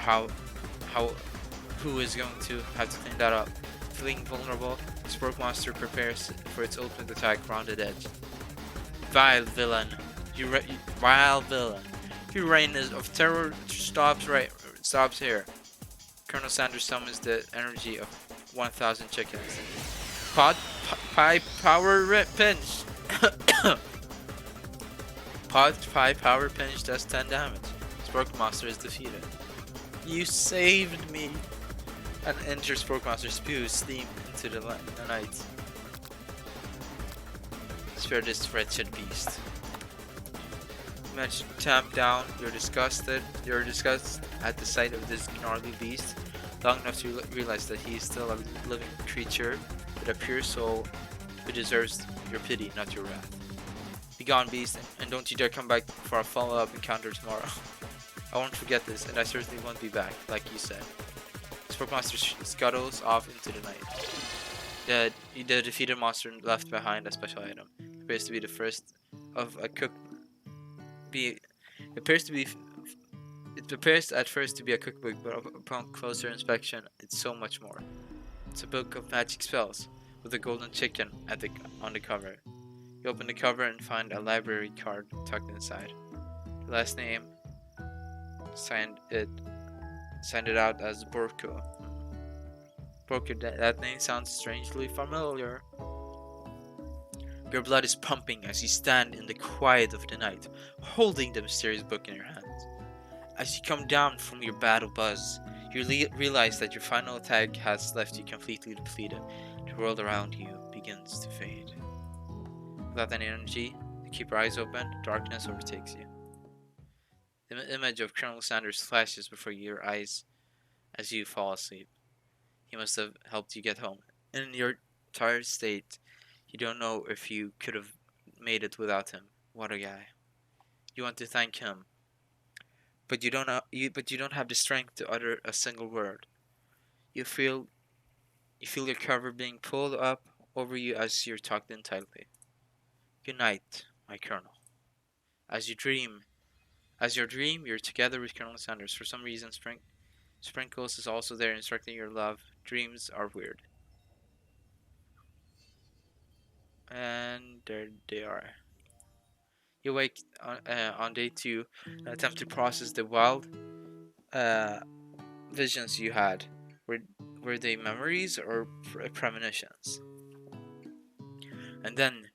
who is going to have to clean that up. Feeling vulnerable, Spork monster prepares for its ultimate attack rounded edge. Vile villain, vile villain. Your reign of terror stops here. Colonel Sanders summons the energy of 1,000 chickens. Pie power pinch. Pod Pie power pinch does 10 damage. Spork monster is defeated. You saved me. And enter Spork monster spews steam into the night. Spare this wretched beast. Imagine tamp down. You're disgusted at the sight of this gnarly beast, long enough to realize that he is still a living creature with a pure soul who deserves your pity, not your wrath. Begone, beast, and don't you dare come back for a follow-up encounter tomorrow. I won't forget this, and I certainly won't be back, like you said. Spork monster scuttles off into the night. The defeated monster left behind a special item. It appears to be the first of a cook. It appears at first to be a cookbook, but upon closer inspection, it's so much more. It's a book of magic spells with a golden chicken on the cover. You open the cover and find a library card tucked inside. The last name signed it out as Borko. Borko, that name sounds strangely familiar. Your blood is pumping as you stand in the quiet of the night, holding the mysterious book in your hands. As you come down from your battle buzz, you realize that your final attack has left you completely depleted. The world around you begins to fade. Without any energy to keep your eyes open, darkness overtakes you. The image of Colonel Sanders flashes before your eyes as you fall asleep. He must have helped you get home. In your tired state, you don't know if you could have made it without him. What a guy. You want to thank him, but you don't have the strength to utter a single word. You feel You feel your cover being pulled up over you as you're tucked in tightly. Good night, my Colonel. As you dream, you're together with Colonel Sanders. For some reason, Sprinkles is also there instructing your love. Dreams are weird. And there they are. You wake on day 2 and attempt to process the wild uh, visions you had. Were, were they memories or premonitions? And then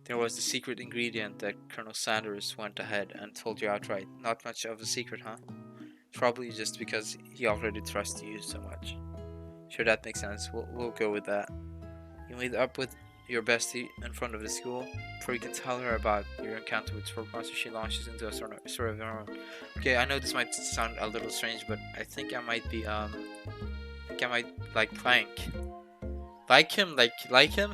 there was the secret ingredient that Colonel Sanders went ahead and told you outright. Not much of a secret, huh? Probably just because he already trusts you so much. Sure, that makes sense. We'll go with that. You meet up with your bestie in front of the school before you can tell her about your encounter with Sword Monster. She launches into a sort of her own. Okay, I know this might sound a little strange, but I think I might be I think I might like Plank. Like him? Like him?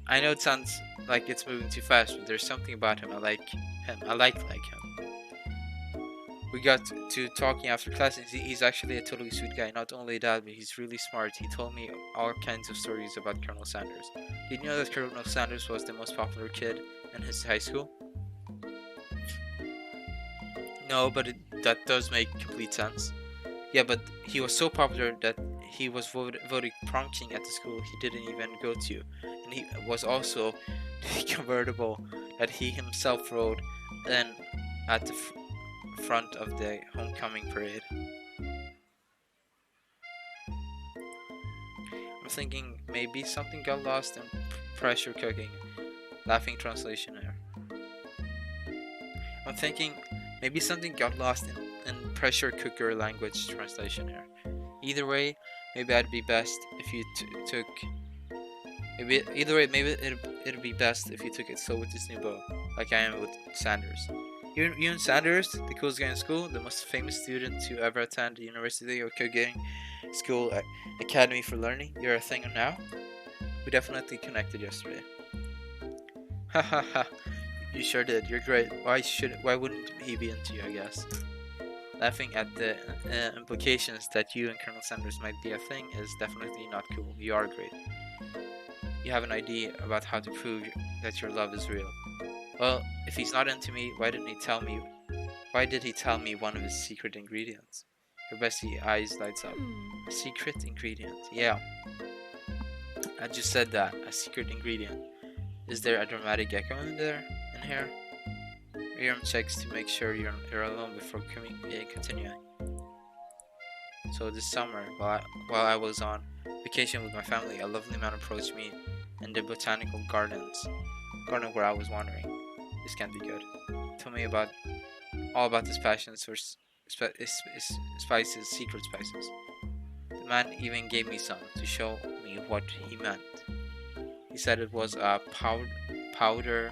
I know it sounds like it's moving too fast, but there's something about him. I like him. I like him. We got to talking after class, and he's actually a totally sweet guy. Not only that, but he's really smart. He told me all kinds of stories about Colonel Sanders. Did you know that Colonel Sanders was the most popular kid in his high school? No, but that does make complete sense. Yeah, but he was so popular that he was voted prom king at the school he didn't even go to. And he was also the convertible that he himself rode in at the front of the homecoming parade. I'm thinking maybe something got lost in pressure cooking. Laughing translation here. I'm thinking maybe something got lost in pressure cooker language translation here. Either way, maybe it'd be best if you took. Maybe either way, maybe it'd be best if you took it slow with this new bow, like I am with Sanders. You and Sanders, the coolest guy in school, the most famous student to ever attend the University of Cooking School Academy for Learning. You're a thing now. We definitely connected yesterday. Ha ha ha! You sure did. You're great. Why wouldn't he be into you? I guess. Laughing at the implications that you and Colonel Sanders might be a thing is definitely not cool. You are great. You have an idea about how to prove that your love is real. Well, if he's not into me, why didn't he tell me? Why did he tell me one of his secret ingredients? Your bestie eyes lights up. A secret ingredient. Yeah. I just said that. A secret ingredient. Is there a dramatic echo in here? Miriam checks to make sure you're alone before continuing. So this summer, while I was on vacation with my family, a lovely man approached me in the botanical garden where I was wandering. This can't be good. Tell me all about his passions for spices, secret spices. The man even gave me some to show me what he meant. He said it was a powder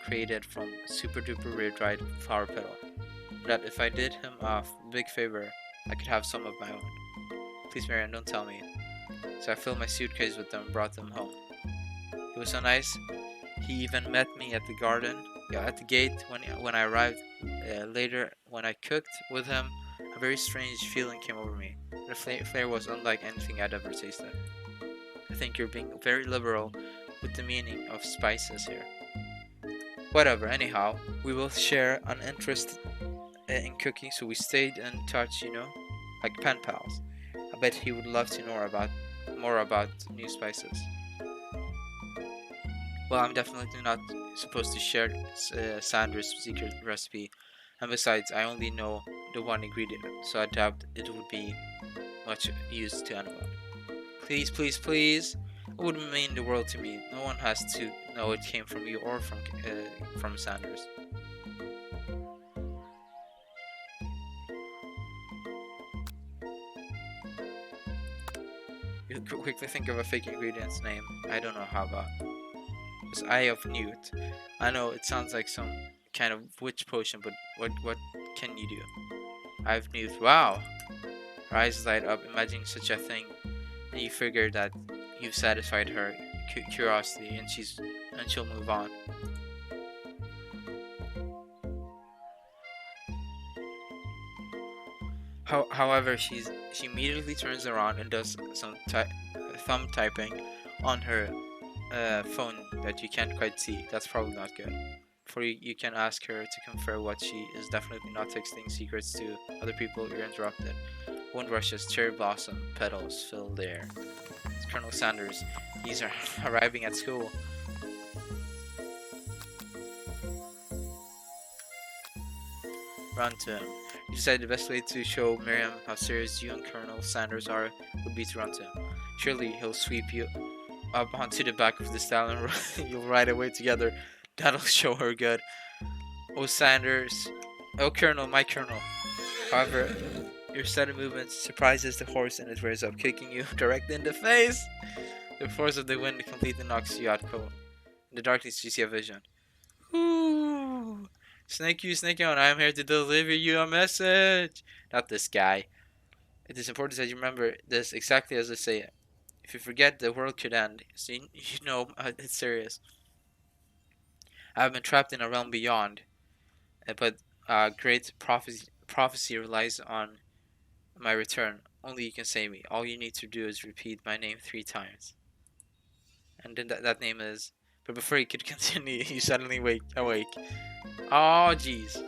created from super duper rare dried flower petal. That if I did him a big favor, I could have some of my own. Please, Marianne, don't tell me. So I filled my suitcase with them and brought them home. It was so nice. He even met me at the at the gate when I arrived. Later, when I cooked with him, a very strange feeling came over me. The flavor was unlike anything I'd ever tasted. I think you're being very liberal with the meaning of spices here. Whatever, anyhow, we both share an interest in cooking, so we stayed in touch, like pen pals. I bet he would love to know more about new spices. Well, I'm definitely not supposed to share Sandra's secret recipe, and besides, I only know the one ingredient, so I doubt it would be much use to anyone. Please, please, please! It would mean the world to me. No one has to know it came from you or from Sanders. You quickly think of a fake ingredient's name. I don't know how about. It's Eye of Newt. I know it sounds like some kind of witch potion, but what can you do? Eye of Newt. Wow! Her eyes light up, imagining such a thing, and you figure that you've satisfied her curiosity, and she'll move on. However, she immediately turns around and does some thumb typing on her phone that you can't quite see. That's probably not good. Before you can ask her to confirm what she is definitely not texting secrets to other people, you're interrupted. Wind rushes, cherry blossom petals fill the air. It's Colonel Sanders. He's arriving at school. Run to him. You decide the best way to show Miriam how serious you and Colonel Sanders are would be to run to him. Surely he'll sweep you up onto the back of the stall and you'll ride away together. That'll show her good. Oh, Sanders. Oh, Colonel, my Colonel. However, your sudden movement surprises the horse and it rears up, kicking you directly in the face. The force of the wind completely knocks you out cold. In the darkness, you see a vision. Ooh. Snake on. I am here to deliver you a message. Not this guy. It is important that you remember this exactly as I say it. If you forget, the world could end. So you know it's serious. I have been trapped in a realm beyond, but great prophecy relies on my return. Only you can save me. All you need to do is repeat my name 3 times. And then that name is... But before you could continue, you suddenly awake. Oh, jeez.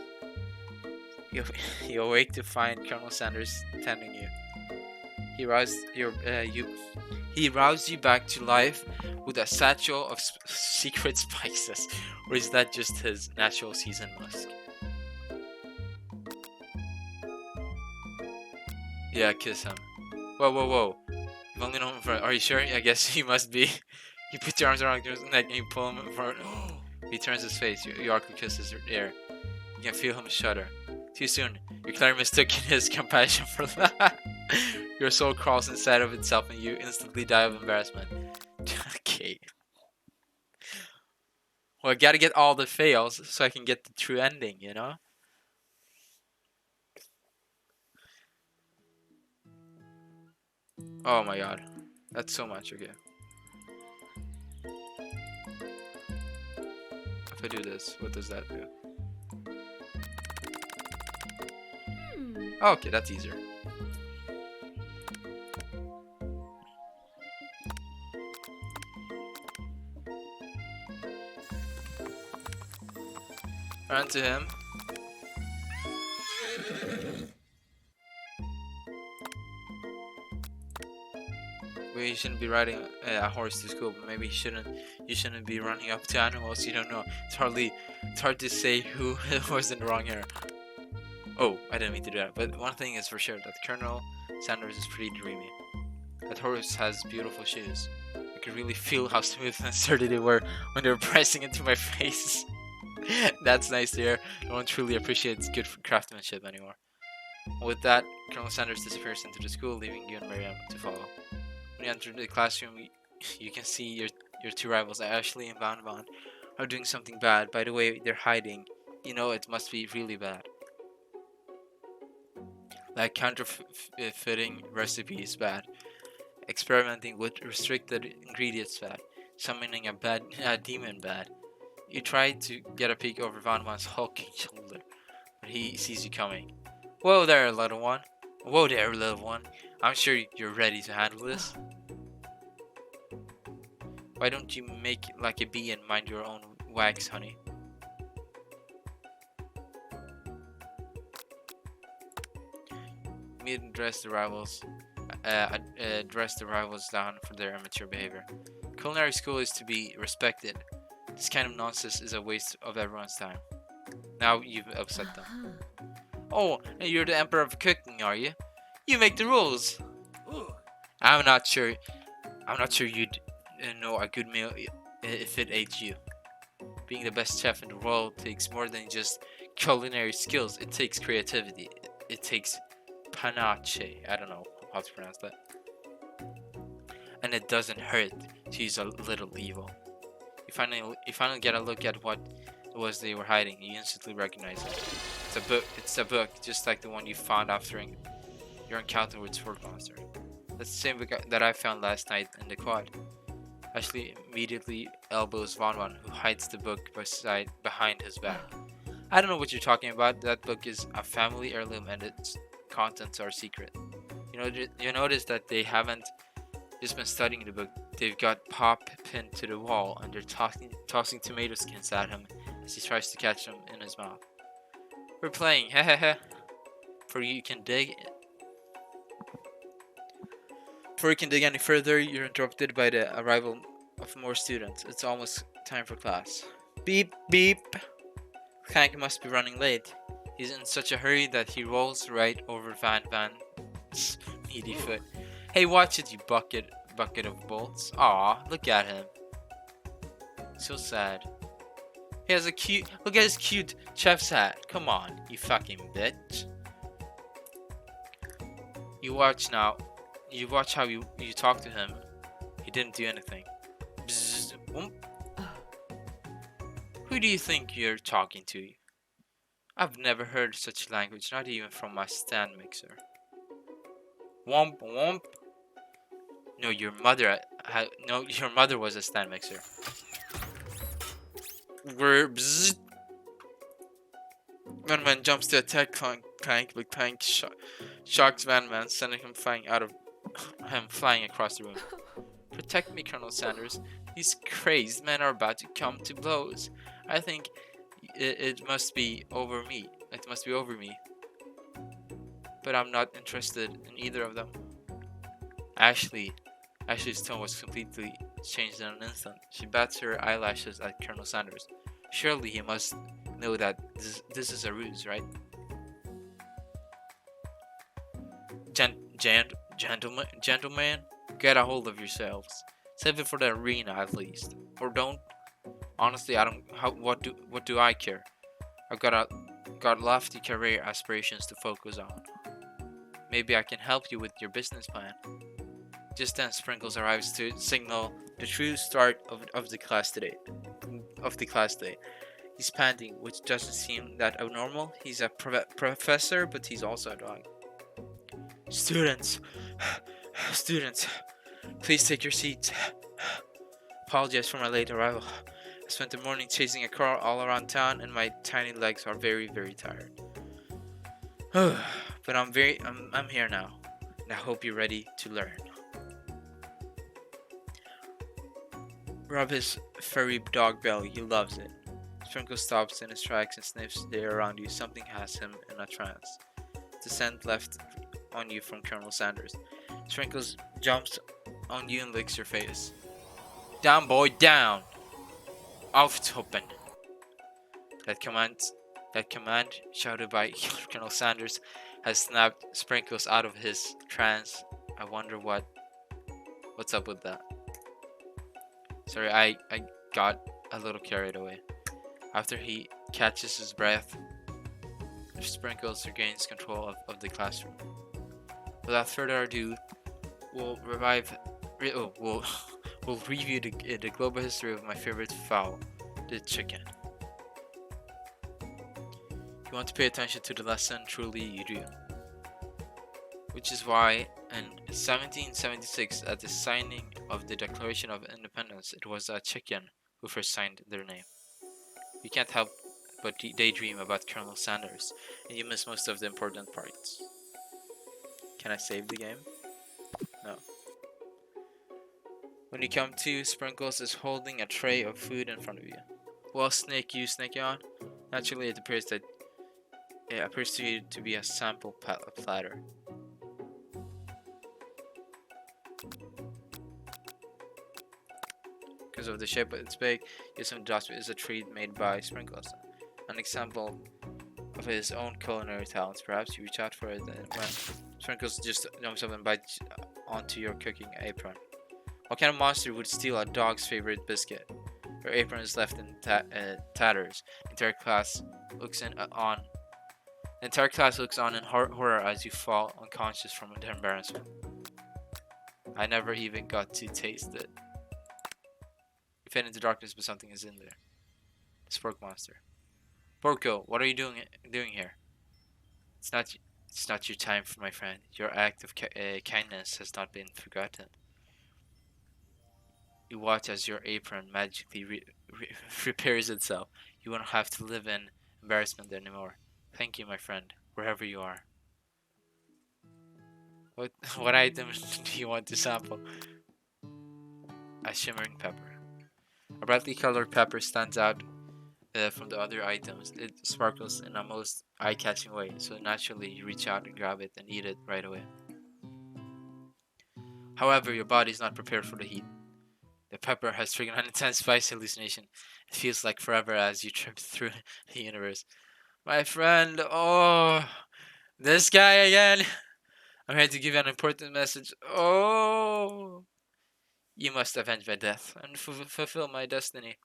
You awake to find Colonel Sanders tending you. He roused you back to life with a satchel of secret spices, or is that just his natural seasoned musk? Yeah, kiss him. Whoa. You've only known him for... Are you sure? I guess he must be. You put your arms around his neck and you pull him for... He turns his face. You awkwardly kiss his ear. You can feel him shudder. Too soon. You clearly mistaken his compassion for that. Your soul crawls inside of itself and you instantly die of embarrassment. Okay. Well, I gotta get all the fails so I can get the true ending, you know? Oh my god. That's so much, okay. If I do this, what does that do? Oh, okay, that's easier. Run to him. Well, you shouldn't be riding a horse to school, but maybe you shouldn't be running up to animals you don't know. It's hard to say who was in the wrong here. Oh, I didn't mean to do that. But one thing is for sure, that Colonel Sanders is pretty dreamy. That horse has beautiful shoes. I could really feel how smooth and sturdy they were when they were pressing into my face. That's nice to hear. No one truly appreciates good craftsmanship anymore. With that, Colonel Sanders disappears into the school, leaving you and Miriam to follow. When you enter the classroom, you can see your 2 rivals, Ashley and Van Van, are doing something bad. By the way, they're hiding. You know it must be really bad. Like counterfeiting recipes bad. Experimenting with restricted ingredients bad. Summoning a demon bad. You try to get a peek over Van Van's hulking shoulder, but he sees you coming. Whoa there, little one. I'm sure you're ready to handle this. Why don't you make like a bee and mind your own wax, honey? Meet and address the rivals down for their immature behavior. Culinary school is to be respected. This kind of nonsense is a waste of everyone's time. Now you've upset them. Oh, you're the emperor of cooking, are you? You make the rules. I'm not sure you'd know a good meal if it ate you. Being the best chef in the world takes more than just culinary skills. It takes creativity. It takes panache. I don't know how to pronounce that. And it doesn't hurt to use a little evil. You finally get a look at what it was they were hiding. You instantly recognize it. It's a book, just like the one you found after your encounter with Sword Monster. That's the same book that I found last night in the quad. Ashley immediately elbows Van Van, who hides the book behind his back. I don't know what you're talking about. That book is a family heirloom, and contents are secret. You notice that they haven't just been studying the book. They've got Pop pinned to the wall, and they're tossing tomato skins at him as he tries to catch them in his mouth. We're playing, hehehe. Before you can dig any further, you're interrupted by the arrival of more students. It's almost time for class. Beep beep. Clank must be running late. He's in such a hurry that he rolls right over Van's meaty foot. Hey, watch it, you bucket of bolts. Aw, look at him. So sad. He has look at his cute chef's hat. Come on, you fucking bitch. You watch now. You watch how you talk to him. He didn't do anything. Bzz, Who do you think you're talking to? I've never heard such language, not even from my stand mixer. Womp womp. No, your mother was a stand mixer. Bzz. Van jumps to attack Clank, but Clank shocks Van, sending him flying across the room. Protect me, Colonel Sanders. These crazed men are about to come to blows. I think it must be over me. It must be over me. But I'm not interested in either of them. Ashley's tone was completely changed in an instant. She bats her eyelashes at Colonel Sanders. Surely he must know that this is a ruse, right? Gentlemen, get a hold of yourselves. Save it for the arena at least, or don't. Honestly, I don't. What do I care? I've got lofty career aspirations to focus on. Maybe I can help you with your business plan. Just then, Sprinkles arrives to signal the true start of the class today. He's panting, which doesn't seem that abnormal. He's a professor, but he's also a dog. Students, please take your seats. Apologize for my late arrival. I spent the morning chasing a car all around town, and my tiny legs are very, very tired. But I'm here now, and I hope you're ready to learn. Rub his furry dog belly. He loves it. Sprinkles stops in his tracks and sniffs the air around you. Something has him in a trance. The scent left on you from Colonel Sanders. Sprinkles jumps on you and licks your face. Down, boy, down! Auftoppen! That command, shouted by Colonel Sanders, has snapped Sprinkles out of his trance. I wonder what's up with that. Sorry, I got a little carried away. After he catches his breath, Sprinkles regains control of the classroom. Without further ado, we'll review the global history of my favorite fowl, the chicken. You want to pay attention to the lesson, truly you do. Which is why in 1776, at the signing of the Declaration of Independence, it was a chicken who first signed their name. You can't help but daydream about Colonel Sanders, and you miss most of the important parts. Can I save the game? No. When you come to, Sprinkles is holding a tray of food in front of you. Well, snake on. Naturally, it appears to you to be a sample platter. Because of the shape it's big, Yosemite Dust is a treat made by Sprinkles. An example of his own culinary talents. Perhaps you reach out for it when Sprinkles just jumps up and bites onto your cooking apron. What kind of monster would steal a dog's favorite biscuit? Your apron is left in tatters. The entire class looks on in horror as you fall unconscious from the embarrassment. I never even got to taste it. You fade into darkness, but something is in there. The spork monster. Porco, what are you doing here? It's not your time, my friend. Your act of kindness has not been forgotten. You watch as your apron magically repairs itself. You won't have to live in embarrassment anymore. Thank you, my friend, wherever you are. What item do you want to sample? A shimmering pepper. A brightly colored pepper stands out from the other items. It sparkles in a most eye-catching way, so naturally you reach out and grab it and eat it right away. However, your body is not prepared for the heat. The pepper has triggered an intense spice hallucination. It feels like forever as you trip through the universe. My friend, oh, this guy again. I'm here to give you an important message. Oh, you must avenge my death and fulfill my destiny.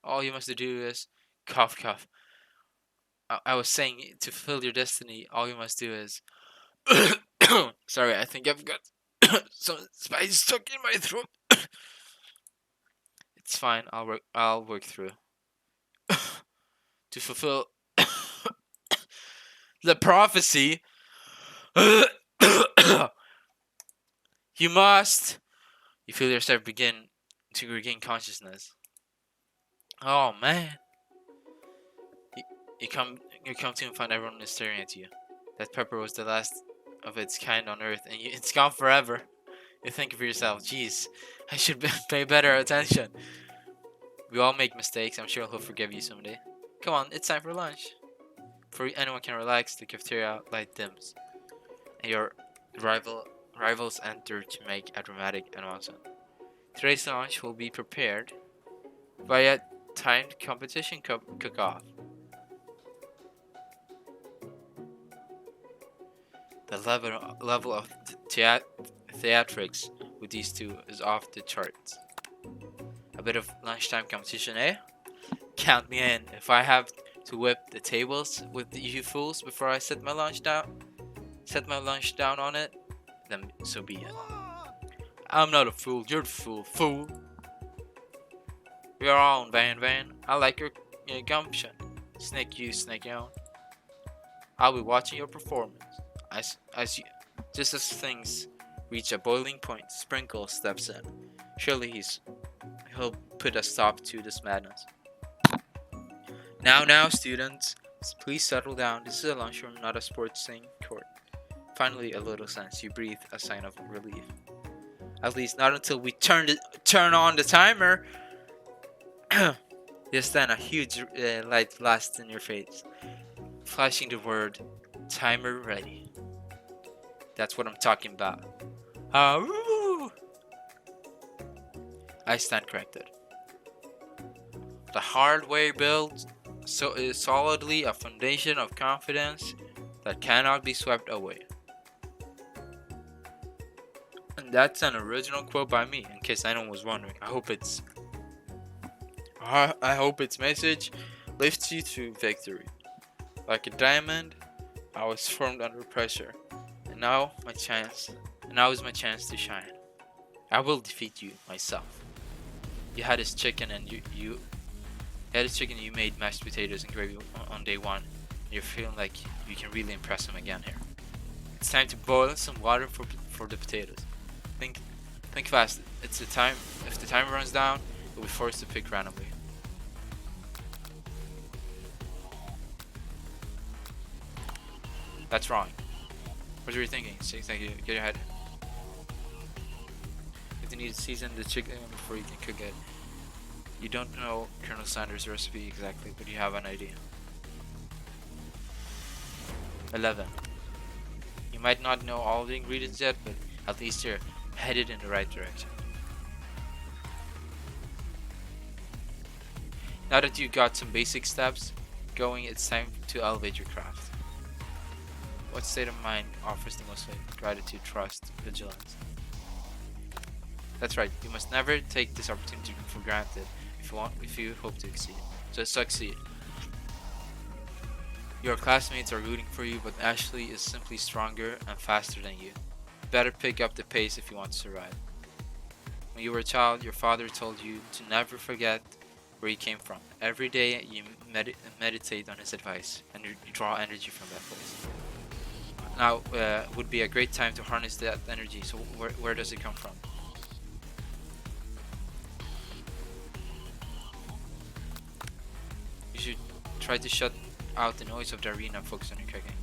All you must do is cough, cough. I was saying to fulfill your destiny, all you must do is. Sorry, I think I've got some spice stuck in my throat. It's fine. I'll work through. To fulfill the prophecy, you must. You feel yourself begin to regain consciousness. Oh man! You come to and find everyone is staring at you. That pepper was the last of its kind on Earth, and it's gone forever. You think for yourself, "Geez, I should pay better attention." We all make mistakes. I'm sure he'll forgive you someday. Come on, it's time for lunch. Before anyone can relax, the cafeteria light dims, and your rivals enter to make a dramatic announcement. Today's lunch will be prepared by a timed competition cook-off. The level of theatrics with these two is off the charts. A bit of lunchtime competition, eh? Count me in. If I have to whip the tables with you fools before I set my lunch down on it, then so be it. I'm not a fool, you're the fool. You're on, Van. I like your gumption. Snake you. I'll be watching your performance. Just as things reach a boiling point, Sprinkle steps in. Surely he'll put a stop to this madness. Now, students, please settle down. This is a lunchroom, not a sportsing court. Finally, a little sense. You breathe a sign of relief. At least not until we turn on the timer. Just then, a huge light flashed in your face, flashing the word "timer ready." That's what I'm talking about. I stand corrected. The hard way builds is solidly a foundation of confidence that cannot be swept away. And that's an original quote by me, in case anyone was wondering. I hope its message lifts you to victory. Like a diamond, I was formed under pressure, and now is my chance to shine. I will defeat you myself. You had this chicken and you made mashed potatoes and gravy on day one. And you're feeling like you can really impress him again here. It's time to boil some water for the potatoes. Think fast. It's the time. If the timer runs down, you'll be forced to pick randomly. That's wrong. What were you thinking? Thank you. Get your head. You need to season the chicken before you can cook it. You don't know Colonel Sanders' recipe exactly, but you have an idea. 11. You might not know all the ingredients yet, but at least you're headed in the right direction. Now that you got some basic steps going, it's time to elevate your craft. What state of mind offers the most faith? Gratitude, trust, vigilance. That's right, you must never take this opportunity for granted if you hope to succeed. Your classmates are rooting for you, but Ashley is simply stronger and faster than you. Better pick up the pace if you want to survive. When you were a child, your father told you to never forget where you came from. Every day you meditate on his advice and you draw energy from that place. Now would be a great time to harness that energy. So where does it come from? You should try to shut out the noise of the arena and focus on your cooking.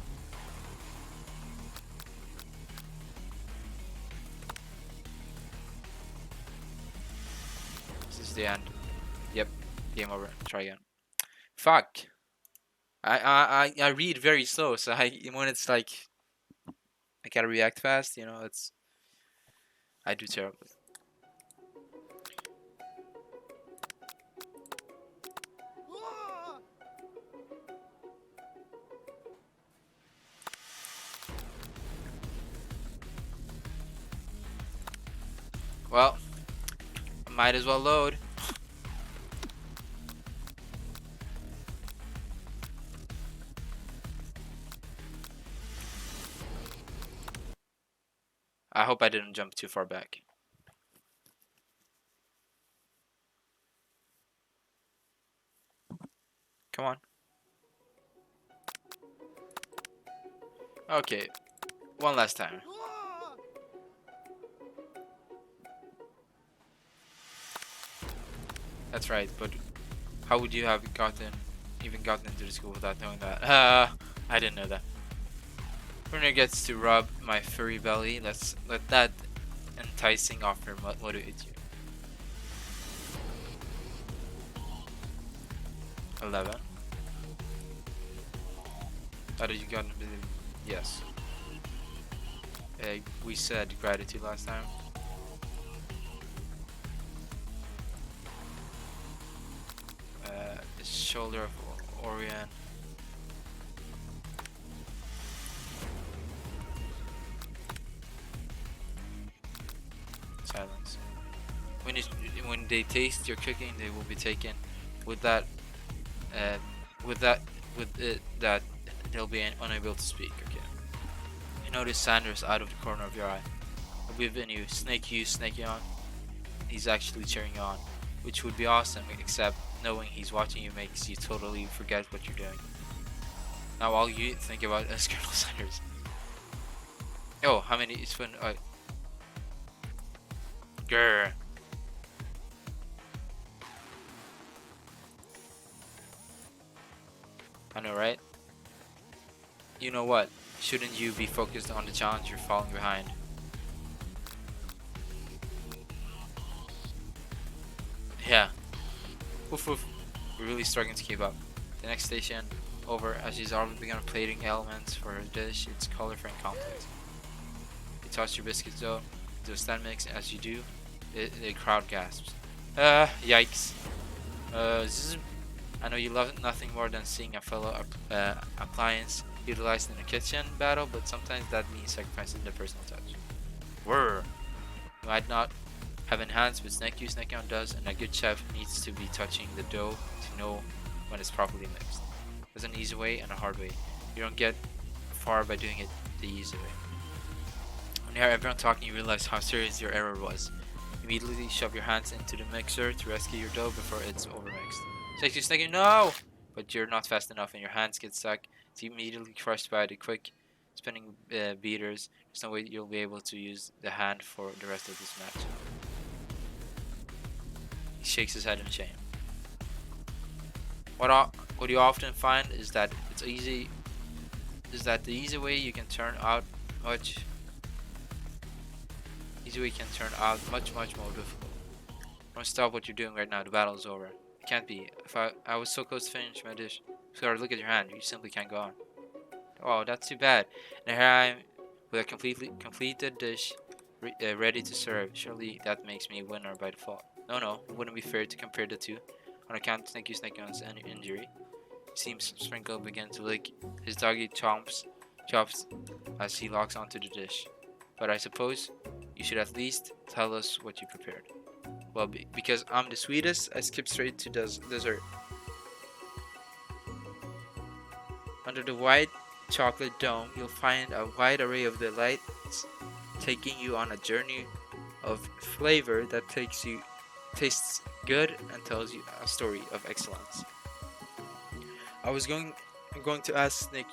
the end. Yep, game over. Try again. Fuck. I read very slow, so when it's like I gotta react fast, you know, I do terribly. Well, might as well load. I hope I didn't jump too far back. Come on. Okay, one last time. That's right, but how would you have even gotten into the school without knowing that? I didn't know that. Bruno gets to rub my furry belly. Let that enticing offer motivate you. 11. How did you get into the... Yes. We said gratitude last time. The shoulder of Orion. Silence. When they taste your cooking, they will be taken. With that, that they'll be unable to speak. Okay. You notice Sanders out of the corner of your eye. We've been you, snake you on. He's actually cheering you on, which would be awesome. Except knowing he's watching you makes you totally forget what you're doing. Now all you think about is Colonel Sanders. Oh, how many? It's when. Grr. I know, right? You know what? Shouldn't you be focused on the challenge you're falling behind? Yeah. Woof woof. We're really struggling to keep up. The next station over, as she's already begun plating elements for her dish, it's colorful and complex. You toss your biscuits dough into a stand mix. As you do, the crowd gasps. Yikes. Zzz. I know you love nothing more than seeing a fellow appliance utilized in a kitchen battle, but sometimes that means sacrificing the personal touch. Whirr. You might not have enhanced, but Snake On does, and a good chef needs to be touching the dough to know when it's properly mixed. There's an easy way and a hard way. You don't get far by doing it the easy way. When you hear everyone talking, you realize how serious your error was. Immediately shove your hands into the mixer to rescue your dough before it's overmixed. Snake, no! But you're not fast enough and your hands get stuck. It's immediately crushed by the quick spinning beaters. There's no way you'll be able to use the hand for the rest of this match. He shakes his head in shame. What you often find is that the easy way can turn out much more difficult. Don't stop what you're doing right now. The battle is over. It can't be. If I was so close to finish my dish. Sweetheart, look at your hand. You simply can't go on. Oh, that's too bad. And here I am with a completed dish ready to serve. Surely that makes me a winner by default. No, it wouldn't be fair to compare the two. On account of Snake On's injury, it seems Sprinkle began to lick his doggy chops as he locks onto the dish. But I suppose you should at least tell us what you prepared. Well, because I'm the sweetest, I skip straight to dessert. Under the white chocolate dome, you'll find a wide array of delights, taking you on a journey of flavor that tastes good and tells you a story of excellence. I'm going to ask Snake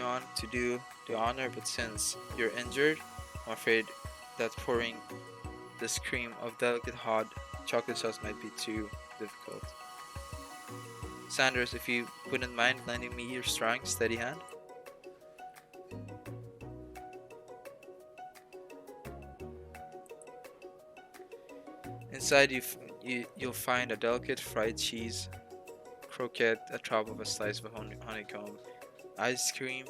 On to do the honor, but since you're injured, I'm afraid that pouring this cream of delicate hot chocolate sauce might be too difficult. Sanders, if you wouldn't mind lending me your strong, steady hand. Inside you You'll find a delicate fried cheese croquette atop of a slice of honeycomb, ice cream,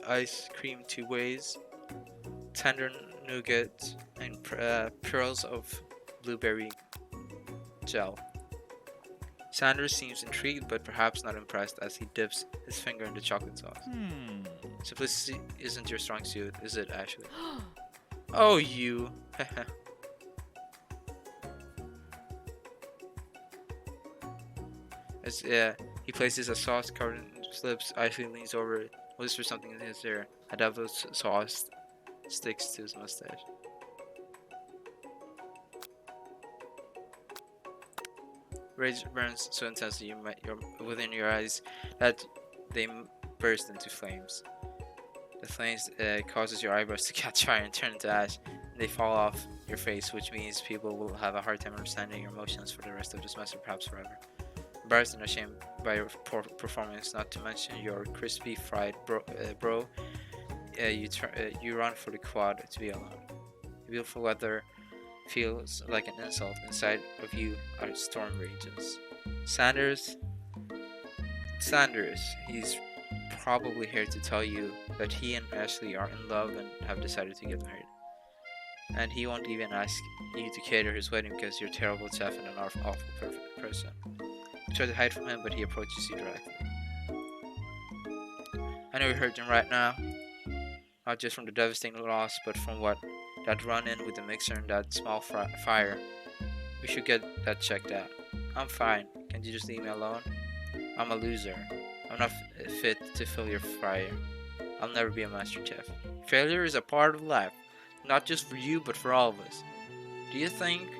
ice cream two ways, tender nougat, and pearls of blueberry gel. Sanders seems intrigued but perhaps not impressed as he dips his finger in the chocolate sauce. Simplicity isn't your strong suit, is it, Ashley? Oh, you! As he places a sauce covered in his lips, Ashley leans over, whispers something in his ear. A dab of sauce sticks to his mustache. Rage burns so intensely within your eyes that they burst into flames. The flames causes your eyebrows to catch fire and turn into ash. And they fall off your face, which means people will have a hard time understanding your emotions for the rest of the semester, perhaps forever. Embarrassed and ashamed by your poor performance, not to mention your crispy fried bro, you run for the quad to be alone. The beautiful weather feels like an insult. Inside of you, a storm rages. Sanders, he's probably here to tell you that he and Ashley are in love and have decided to get married. And he won't even ask you to cater his wedding because you're a terrible chef and an awful perfect person. You try to hide from him, but he approaches you directly. I know you're hurting right now, not just from the devastating loss, but from that run-in with the mixer and that small fire. We should get that checked out. I'm fine. Can't you just leave me alone? I'm a loser. I'm not fit to fill your fire. I'll never be a master chef. Failure is a part of life, not just for you, but for all of us. Do you think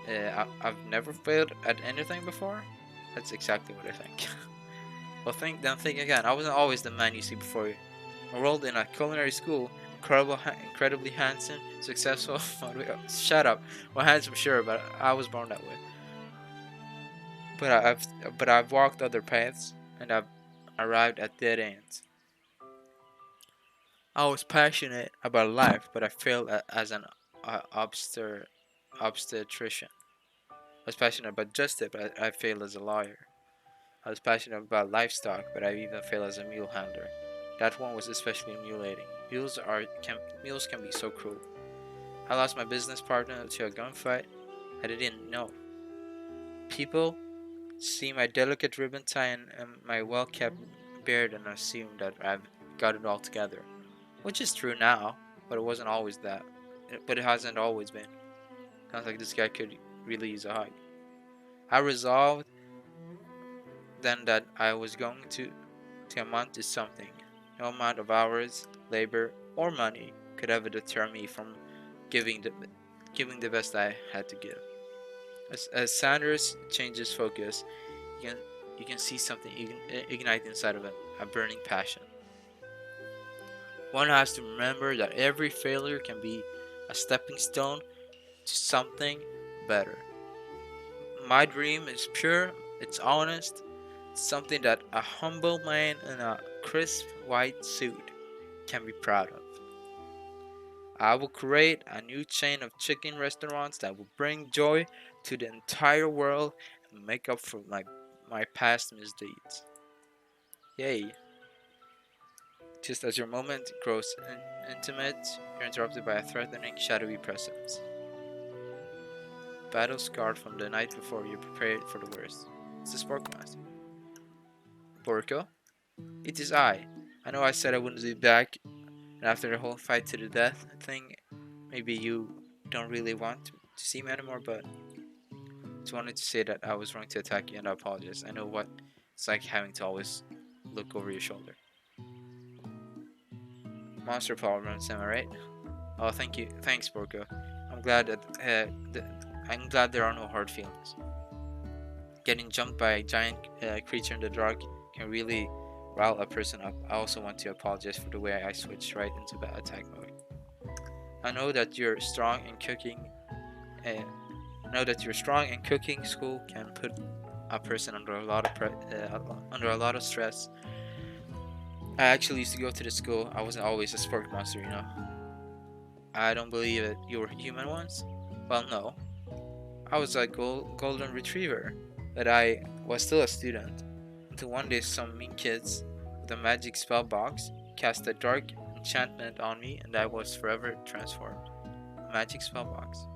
I've never failed at anything before? That's exactly what I think. Well, think again. I wasn't always the man you see before you. Enrolled in a culinary school, incredibly handsome, successful. Shut up. Well, handsome, sure, but I was born that way. But I've walked other paths, and I've arrived at dead ends. I was passionate about life, but I failed as an obstetrician. I was passionate about justice, but I failed as a lawyer. I was passionate about livestock, but I even failed as a mule handler. That one was especially humiliating. Mules can be so cruel. I lost my business partner to a gunfight. I didn't know. People see my delicate ribbon tie and my well-kept beard and assume that I've got it all together, which is true now, but it wasn't always that. But it hasn't always been. Sounds like this guy could really use a hug. I resolved then that I was going to amount to something. No amount of hours, labor, or money could ever deter me from giving the best I had to give. As Sanders changes focus, you can see something ignite inside of him, a burning passion. One has to remember that every failure can be a stepping stone to something better. My dream is pure, it's honest, it's something that a humble man in a crisp white suit can be proud of. I will create a new chain of chicken restaurants that will bring joy to the entire world and make up for my past misdeeds. Yay. Just as your moment grows intimate, you're interrupted by a threatening, shadowy presence. Battle scarred from the night before, you prepared for the worst. It's the Sporkmaster. Borko? It is I. I know I said I wouldn't be back, and after the whole fight to the death thing, maybe you don't really want to see me anymore, but I just wanted to say that I was wrong to attack you and I apologize. I know what it's like having to always look over your shoulder. Monster problems, am I right? Oh, thank you. Thanks, Borko. I'm glad there are no hard feelings. Getting jumped by a giant creature in the dark can really rile a person up. I also want to apologize for the way I switched right into attack mode. I know that you're strong in cooking. School can put a person under a lot of stress. I actually used to go to the school. I wasn't always a spark monster, I don't believe it. You were human once? Well, no. I was a golden retriever, but I was still a student. Until one day some mean kids with a magic spell box cast a dark enchantment on me and I was forever transformed. A magic spell box.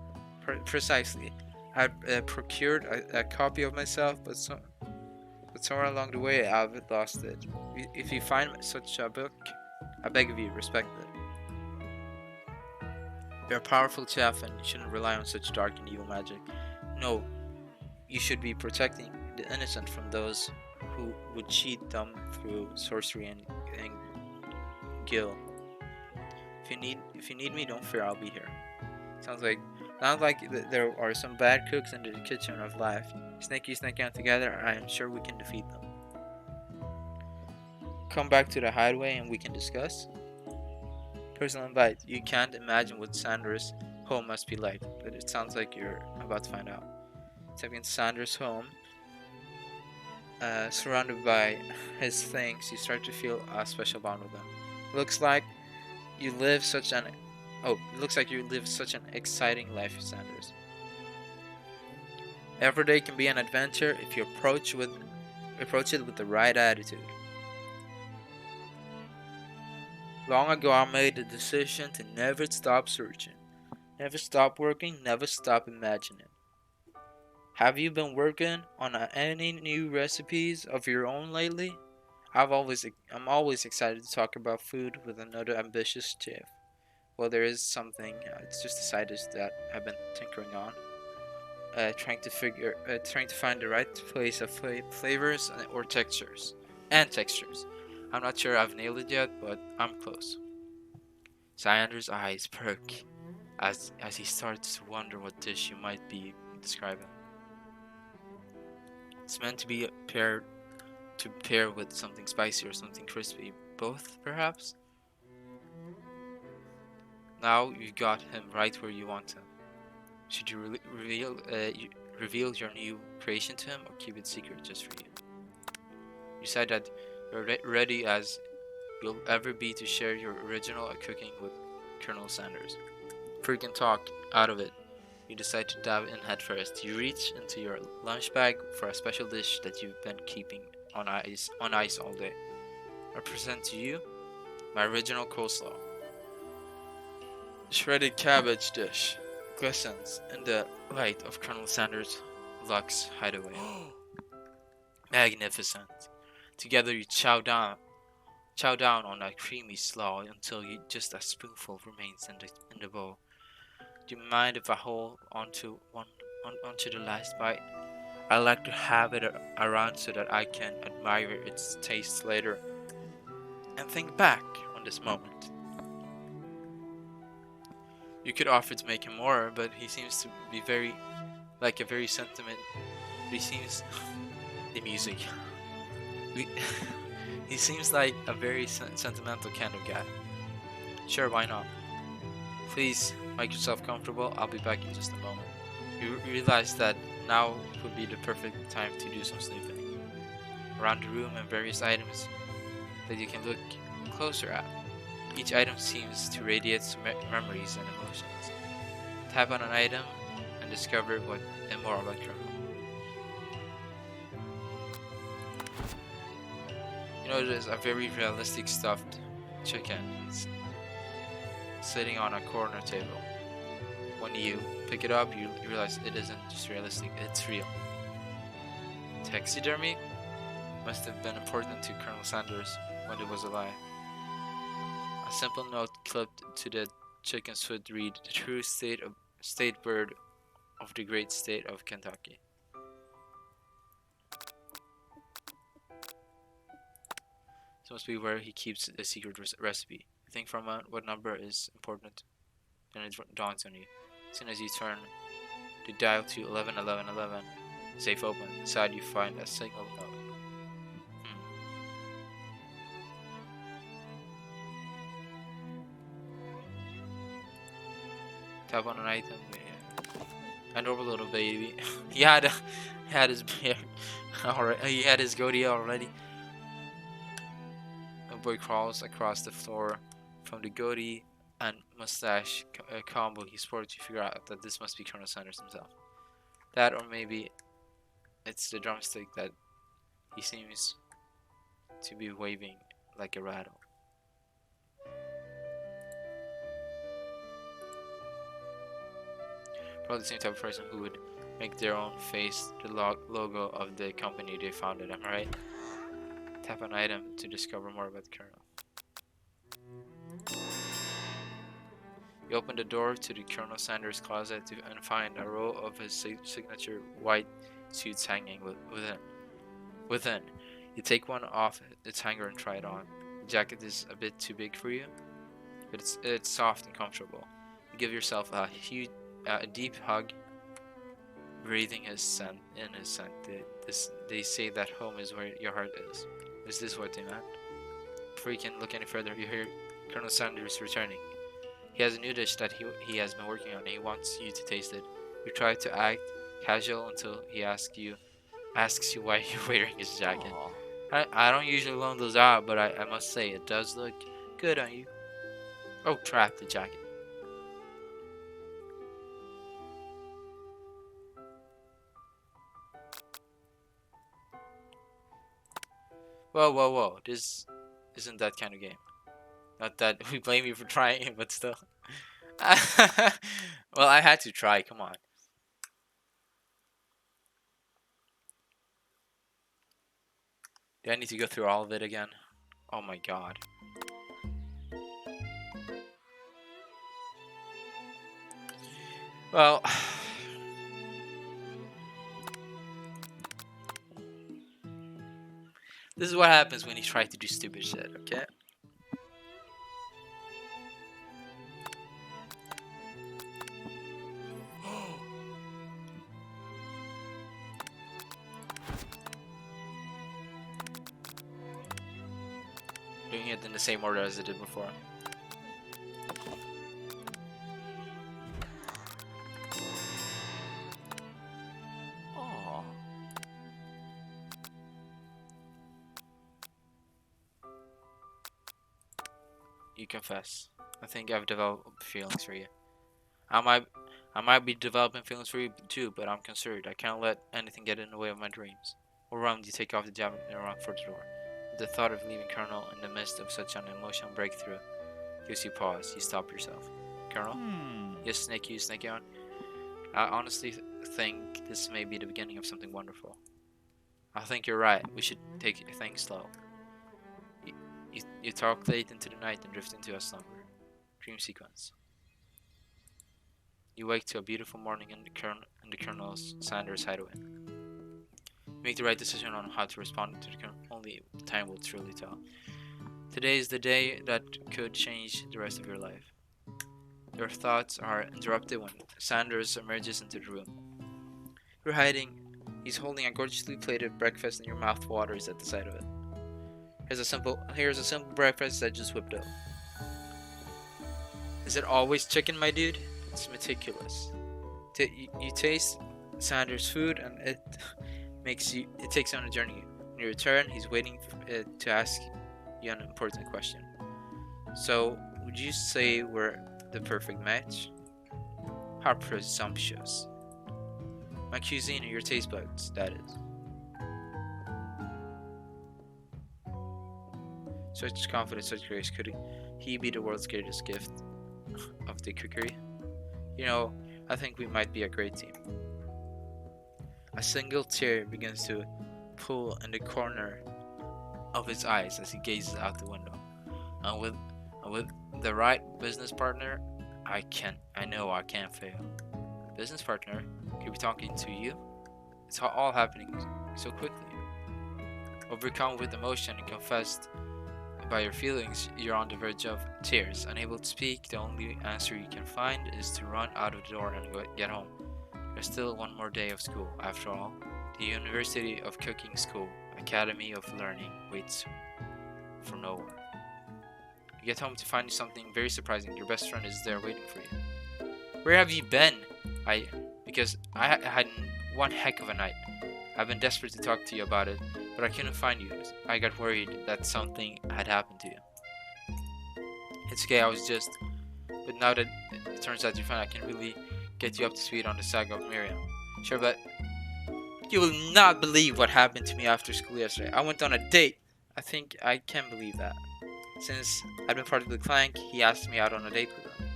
Precisely. I had procured a copy of myself, but somewhere along the way I've lost it. If you find such a book, I beg of you, respect it. You're a powerful chef and you shouldn't rely on such dark and evil magic. No, you should be protecting the innocent from those who would cheat them through sorcery and guilt. If you need me, don't fear, I'll be here. Sounds like there are some bad cooks in the kitchen of life. Snake you, snake out together, I am sure we can defeat them. Come back to the hideaway and we can discuss. Personal invite. You can't imagine what Sandra's home must be like, but it sounds like you're about to find out. Stepping into Sandra's home, surrounded by his things, you start to feel a special bond with him. Looks like you live such an exciting life, Sanders. Every day can be an adventure if you approach it with the right attitude. Long ago I made the decision to never stop searching, never stop working, never stop imagining. Have you been working on any new recipes of your own lately? I'm always excited to talk about food with another ambitious chef. Well, there is something. It's just a side dish that I've been tinkering on, trying to find the right place of flavors or textures. I'm not sure I've nailed it yet, but I'm close. Sander's eyes perk as he starts to wonder what dish you might be describing. It's meant to be paired with something spicy or something crispy, both perhaps. Now you got him right where you want him. Should you reveal your new creation to him or keep it secret just for you? You said that you're ready as you'll ever be to share your original cooking with Colonel Sanders. Freaking talk out of it. You decide to dive in head first. You reach into your lunch bag for a special dish that you've been keeping on ice all day. I present to you my original coleslaw. Shredded cabbage dish glistens in the light of Colonel Sanders' Lux hideaway. Magnificent. Together you chow down on that creamy slaw until just a spoonful remains in the bowl. Do you mind if I hold onto the last bite? I like to have it around so that I can admire its taste later and think back on this moment. You could offer to make him more, but he seems to be very sentiment. He seems the music. He seems like a very sentimental kind of guy. Sure, why not? Please make yourself comfortable. I'll be back in just a moment. You realize that now would be the perfect time to do some snooping around the room and various items that you can look closer at. Each item seems to radiate memories and emotions. Tap on an item and discover what and more about Colonel. You know, there's a very realistic stuffed chicken sitting on a corner table. When you pick it up, you realize it isn't just realistic, it's real. Taxidermy must have been important to Colonel Sanders when it was alive. A simple note clipped to the chicken's foot read, "The true state bird of the great state of Kentucky." This must be where he keeps the secret recipe. You think for a moment what number is important, then it dawns on you. As soon as you turn the dial to 111111, safe open. Inside you find a signal note. Tap on an item. A normal little baby. he had his beard already. He had his goatee already. A boy crawls across the floor from the goatee and mustache combo he sports. You figure out that this must be Colonel Sanders himself. That, or maybe it's the drumstick that he seems to be waving like a rattle. Probably the same type of person who would make their own face the logo of the company they founded, am I right? Tap an item to discover more about the Colonel. You open the door to the Colonel Sanders' closet and find a row of his signature white suits hanging within. You take one off its hanger and try it on. The jacket is a bit too big for you, but it's soft and comfortable. You give yourself a deep hug, breathing his scent in his scent. They say that home is where your heart is. Is this what they meant? Before you can look any further, you hear Colonel Sanders returning. He has a new dish that he has been working on and he wants you to taste it. You try to act casual until he asks you why you're wearing his jacket. I don't usually loan those out, but I must say it does look good on you. Oh crap, the jacket. Whoa, this isn't that kind of game. Not that we blame you for trying it, but still. Well, I had to try, come on. Do I need to go through all of it again? Oh my god. Well, this is what happens when you try to do stupid shit, okay? Doing it in the same order as I did before. You confess. I think I've developed feelings for you. I might be developing feelings for you too, but I'm concerned. I can't let anything get in the way of my dreams. Overwhelmed, you take off the jacket and run for the door. The thought of leaving Colonel in the midst of such an emotional breakthrough gives you pause. You stop yourself. Colonel? Yes, Snake on. I honestly think this may be the beginning of something wonderful. I think you're right. We should take things slow. You talk late into the night and drift into a slumber. Dream sequence. You wake to a beautiful morning in the Colonel Sanders hideaway. You make the right decision on how to respond to the Colonel. Only time will truly tell. Today is the day that could change the rest of your life. Your thoughts are interrupted when Sanders emerges into the room. You're hiding. He's holding a gorgeously plated breakfast and your mouth waters at the sight of it. Here's a simple breakfast I just whipped up. Is it always chicken, my dude? It's meticulous. You taste Sanders' food and it takes you on a journey. When you return, he's waiting to ask you an important question. So, would you say we're the perfect match? How presumptuous. My cuisine or your taste buds, that is. Such confidence, such grace, could he be the world's greatest gift of the cookery? You know, I think we might be a great team. A single tear begins to pool in the corner of his eyes as he gazes out the window. And with the right business partner, I know I can't fail. Business partner? Could be talking to you? It's all happening so quickly. Overcome with emotion and confessed by your feelings, you're on the verge of tears. Unable to speak, the only answer you can find is to run out of the door and get home. There's still one more day of school. After all, the University of Cooking School, Academy of Learning, waits for no one. You get home to find something very surprising. Your best friend is there waiting for you. Where have you been? Because I had one heck of a night. I've been desperate to talk to you about it, but I couldn't find you. I got worried that something had happened to you. It's okay, but now that it turns out you're fine, I can really get you up to speed on the saga of Miriam. Sure, but you will not believe what happened to me after school yesterday. I went on a date. I think I can believe that. Since I'd been part of the clank, he asked me out on a date with him.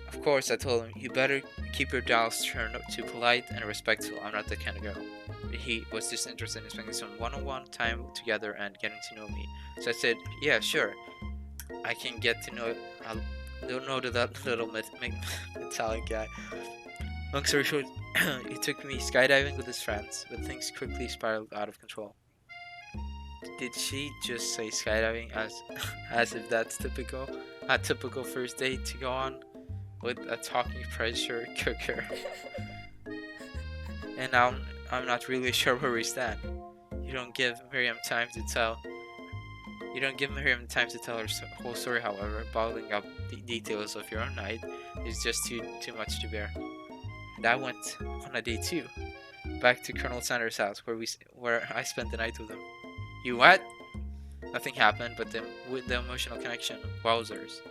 Of course, I told him, you better keep your dials turned to polite and respectful. I'm not that kind of girl. But he was just interested in spending some one-on-one time together and getting to know me. So I said, yeah, sure. I can get to know. I'll know to that little metallic guy. Long story short, he took me skydiving with his friends, but things quickly spiraled out of control. Did she just say skydiving as if that's a typical first date to go on with a talking pressure cooker? And now I'm not really sure where we stand. You don't give Miriam time to tell her whole story, however. Bottling up the details of your own night is just too much to bear. And I went on a date too, back to Colonel Sanders' house, where I spent the night with him. You what? Nothing happened, but with the emotional connection, wowzers.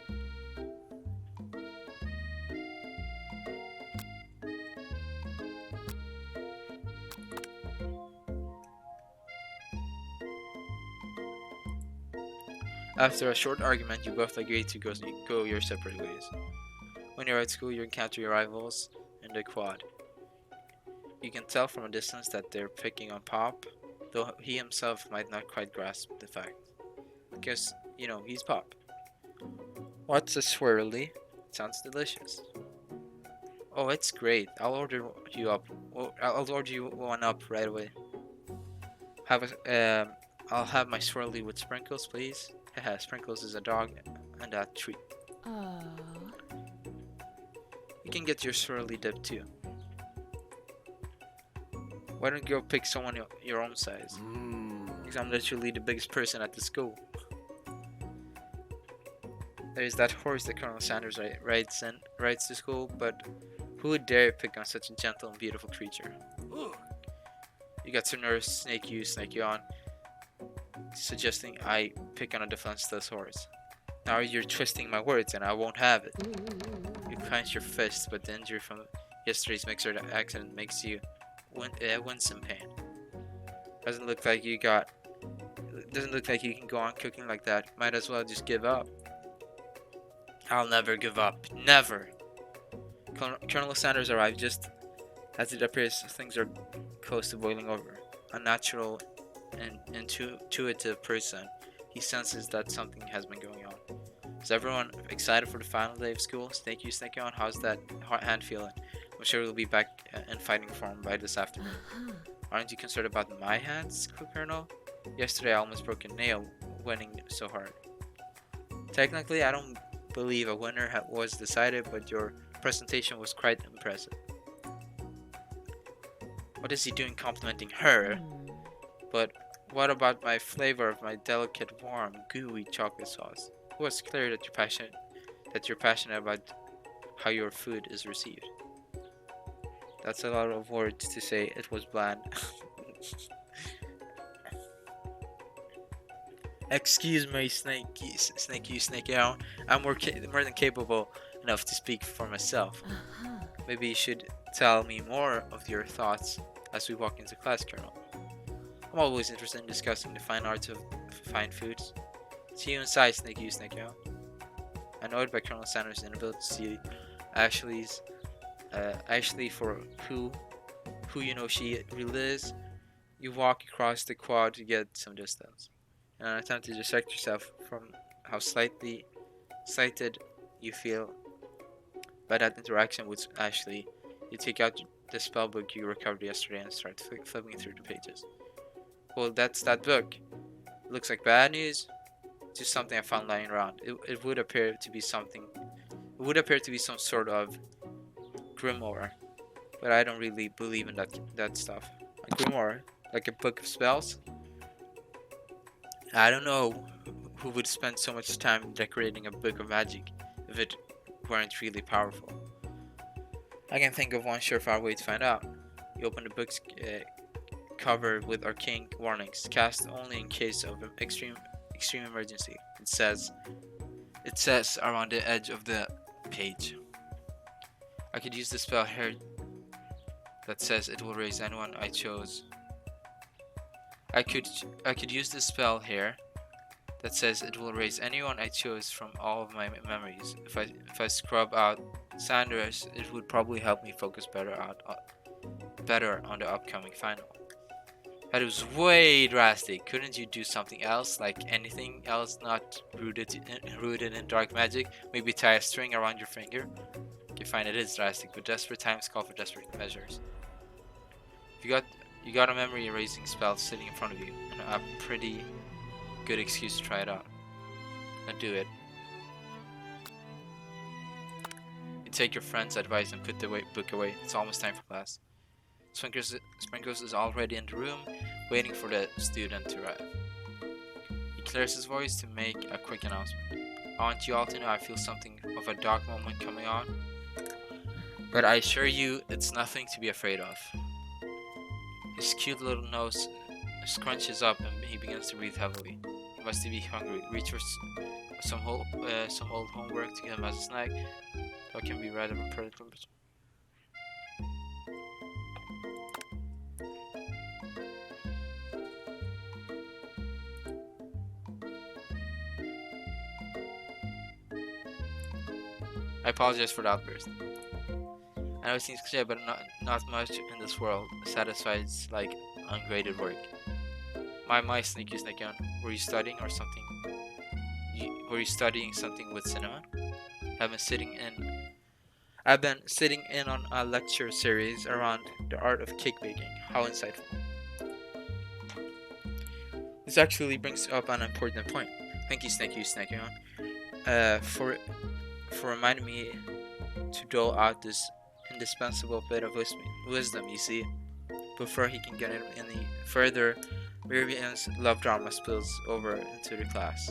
After a short argument, you both agree to go your separate ways. When you're at school, you encounter your rivals in the quad. You can tell from a distance that they're picking on Pop, though he himself might not quite grasp the fact. Because, he's Pop. What's a swirly? It sounds delicious. Oh, it's great. I'll order you one up right away. I'll have my swirly with sprinkles, please. Haha, Sprinkles is a dog and a treat. Aww. You can get your swirly dip too. Why don't you go pick someone your own size? Because I'm literally the biggest person at the school. There's that horse that Colonel Sanders rides to school, but who would dare pick on such a gentle and beautiful creature? You got some nerves, snake you on, suggesting I pick on a defenseless horse. Now you're twisting my words and I won't have it. You clench your fist, but the injury from yesterday's mixer accident makes you wince in pain. Doesn't look like you can go on cooking like that. Might as well just give up. I'll never give up. Never. Colonel Sanders arrived just as it appears things are close to boiling over. A natural and intuitive person, he senses that something has been going on. Is everyone excited for the final day of school? Snake you on, how's that hand feeling? I'm sure we'll be back in fighting form by this afternoon. Aren't you concerned about my hands, Colonel? Yesterday I almost broke a nail winning so hard. Technically, I don't believe a winner was decided, but your presentation was quite impressive. What is he doing complimenting her? But what about my flavor of my delicate, warm, gooey chocolate sauce? It was clear that you're passionate about how your food is received. That's a lot of words to say. It was bland. Excuse me, snake out. I'm more than capable enough to speak for myself. Maybe you should tell me more of your thoughts as we walk into class, Colonel. I'm always interested in discussing the fine arts of fine foods. See you inside, snake out. Annoyed by Colonel Sanders' inability to see Ashley for who she really is, you walk across the quad to get some distance. In an attempt to distract yourself from how slighted you feel by that interaction with Ashley, you take out the spell book you recovered yesterday and start flipping through the pages. Well, that's that book. It looks like bad news. Just something I found lying around. It would appear to be some sort of grimoire, but I don't really believe in that stuff. A grimoire, like a book of spells. I don't know who would spend so much time decorating a book of magic if it weren't really powerful. I can think of one surefire way to find out. You open the book's cover with arcane warnings, cast only in case of an extreme emergency. It says around the edge of the page. I could use the spell that says it will raise anyone I chose. I could use this spell here that says it will erase anyone I chose from all of my memories. If I scrub out Sanders, it would probably help me focus better on the upcoming final. That was way drastic. Couldn't you do something else, like anything else not rooted in dark magic? Maybe tie a string around your finger? Okay, fine, it is drastic, but desperate times call for desperate measures. You got a memory erasing spell sitting in front of you, and a pretty good excuse to try it out. Now do it. You take your friend's advice and put the book away. It's almost time for class. Sprinkles is already in the room, waiting for the student to arrive. He clears his voice to make a quick announcement. I want you all to know I feel something of a dark moment coming on, but I assure you it's nothing to be afraid of. His cute little nose scrunches up and he begins to breathe heavily. He must be hungry. Reach for some old homework to give him as a snack. That can be rather predictable. I apologize for the outburst. I know it seems cliche, but not much in this world satisfies like ungraded work. My sneaky on. Were you studying or something? Were you studying something with cinema? I've been sitting in on a lecture series around the art of cake baking. How insightful. This actually brings up an important point. Thank you, Snacky on. For reminding me to dole out this indispensable bit of wisdom, you see. Before he can get any further, Miriam's love drama spills over into the class.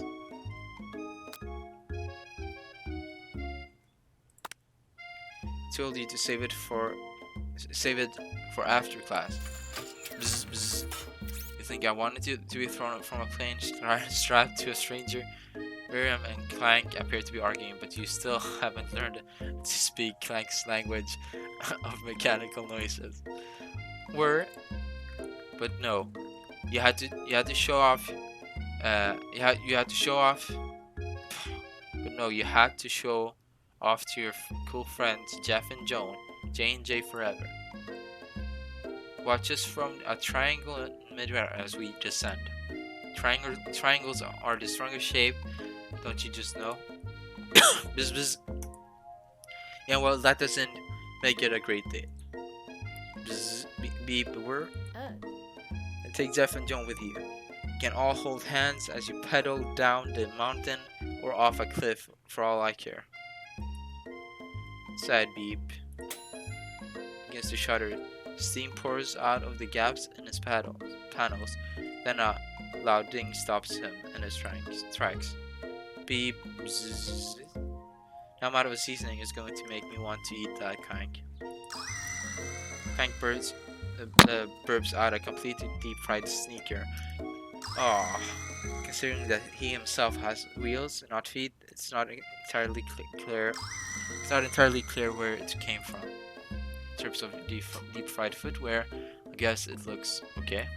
Told you to save it for after class. Bzz, bzz. You think I wanted to be thrown from a plane strapped to a stranger? Miriam and Clank appear to be arguing, but you still haven't learned to speak Clank's language of mechanical noises. But no, you had to show off. You had to show off. But no, you had to show off to your cool friends Jeff and Joan, J&J forever. Watch us from a triangle in midair as we descend. Triangles are the strongest shape, don't you just know? Bzz, bzz. Yeah, well, that doesn't make it a great day. Bzz, beep, word. And take Jeff and Joan with you. You can all hold hands as you pedal down the mountain or off a cliff for all I care. Sad beep. Begins to shudder. Steam pours out of the gaps in his panels. Then a loud ding stops him in his tracks. Beep. Zzz. Now I'm out of a seasoning is going to make me want to eat that Clank. Clank burps out a completely deep-fried sneaker. Oh, considering that he himself has wheels, not feet, it's not entirely clear. It's not entirely clear where it came from. In terms of deep-fried footwear, I guess it looks okay.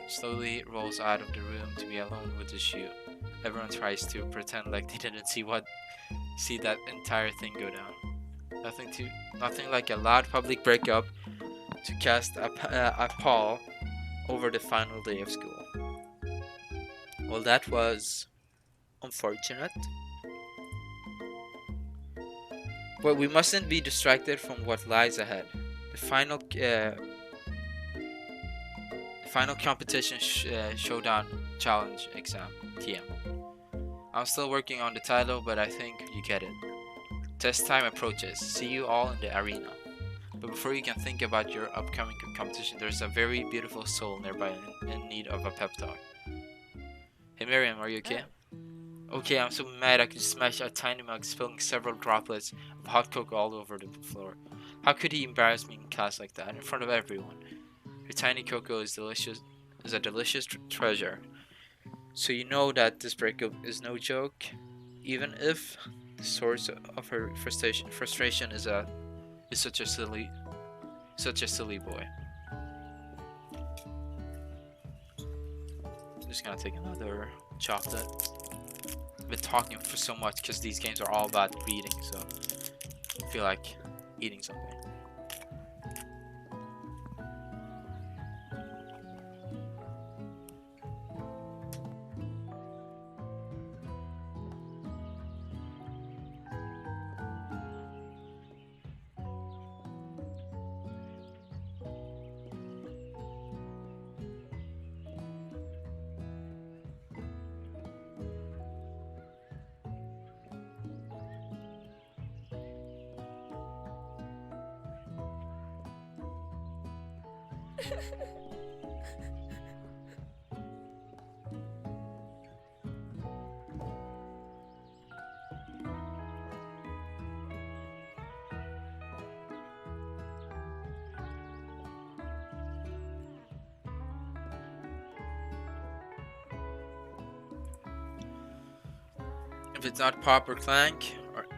Slowly rolls out of the room to be alone with the shoe. Everyone tries to pretend like they didn't see that entire thing go down. Nothing like a loud public breakup to cast a pall over the final day of school. Well, that was unfortunate. But we mustn't be distracted from what lies ahead. The final competition showdown challenge exam, TM. I'm still working on the title, but I think you get it. Test time approaches. See you all in the arena. But before you can think about your upcoming competition, there's a very beautiful soul nearby in need of a pep talk. Hey Miriam, are you okay? Okay, I'm so mad I could smash a tiny mug, spilling several droplets of hot cocoa all over the floor. How could he embarrass me in class like that, in front of everyone? Your tiny cocoa is a delicious treasure. So you know that this breakup is no joke, even if the source of her frustration is such a silly Such a silly boy. I'm just gonna take another chocolate. I've been talking for so much because these games are all about reading, so I feel like eating something. If it's not Pop or Clank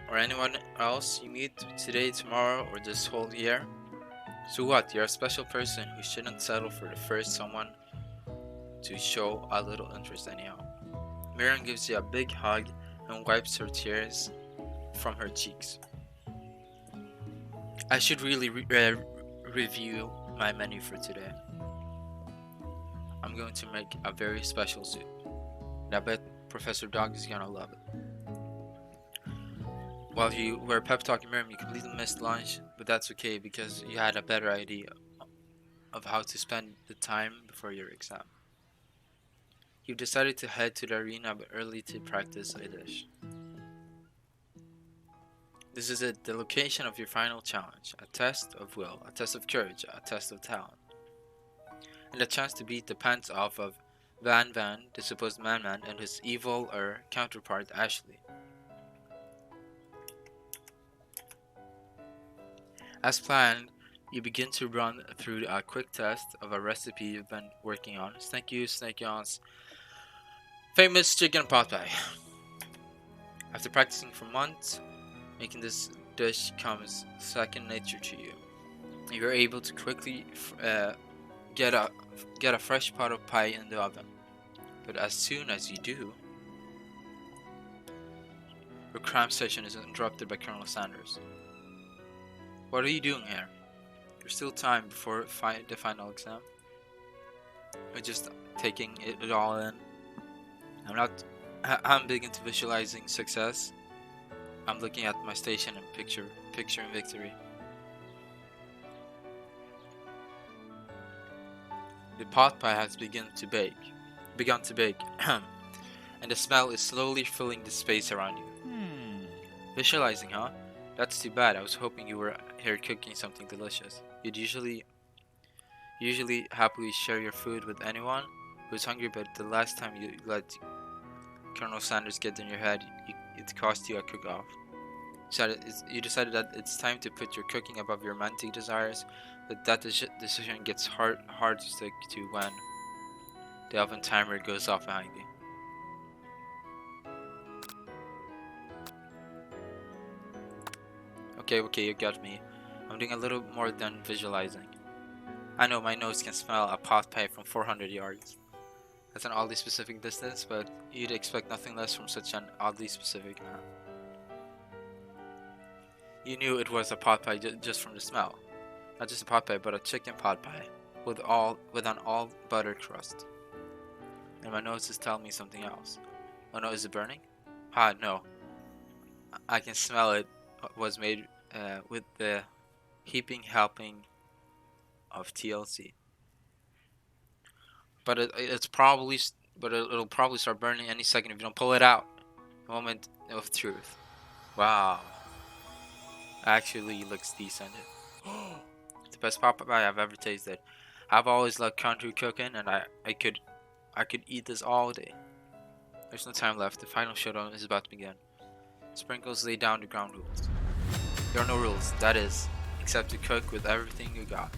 or anyone else you meet today, tomorrow, or this whole year, so what? You're a special person who shouldn't settle for the first someone to show a little interest anyhow. Miriam gives you a big hug and wipes her tears from her cheeks. I should really review my menu for today. I'm going to make a very special soup, and I bet Professor Dog is gonna love it. While you were pep talking Miriam, you completely missed lunch, but that's okay because you had a better idea of how to spend the time before your exam. You decided to head to the arena but early to practice a dish. This is it, the location of your final challenge, a test of will, a test of courage, a test of talent, and a chance to beat the pants off of Van, the supposed man, and his evil counterpart Ashley. As planned, you begin to run through a quick test of a recipe you've been working on. Thank you, Snake Yon's famous chicken pot pie. After practicing for months, making this dish comes second nature to you. You are able to quickly get a fresh pot of pie in the oven. But as soon as you do, your cram session is interrupted by Colonel Sanders. What are you doing here? There's still time before the final exam. We're just taking it all in. I'm big into visualizing success. I'm looking at my station and picturing victory. The pot pie has begun to bake, and the smell is slowly filling the space around you. Visualizing, huh? That's too bad. I was hoping you were here cooking something delicious. You'd usually happily share your food with anyone who's hungry, but the last time you let Colonel Sanders get in your head, it cost you a cook-off. You decided that it's time to put your cooking above your romantic desires, but that decision gets hard to stick to when the oven timer goes off behind you. Okay, you got me. I'm doing a little more than visualizing. I know my nose can smell a pot pie from 400 yards. That's an oddly specific distance, but you'd expect nothing less from such an oddly specific man. You knew it was a pot pie just from the smell. Not just a pot pie, but a chicken pot pie with an all butter crust. And my nose is telling me something else. Oh no, is it burning? No. I can smell it. Was made with the heaping helping of TLC. But it'll probably start burning any second if you don't pull it out. Moment of truth. Wow. Actually looks decent. The best pot pie I've ever tasted. I've always loved country cooking, and I could eat this all day. There's no time left. The final showdown is about to begin. Sprinkles lay down the ground rules. There are no rules, that is, except to cook with everything you got.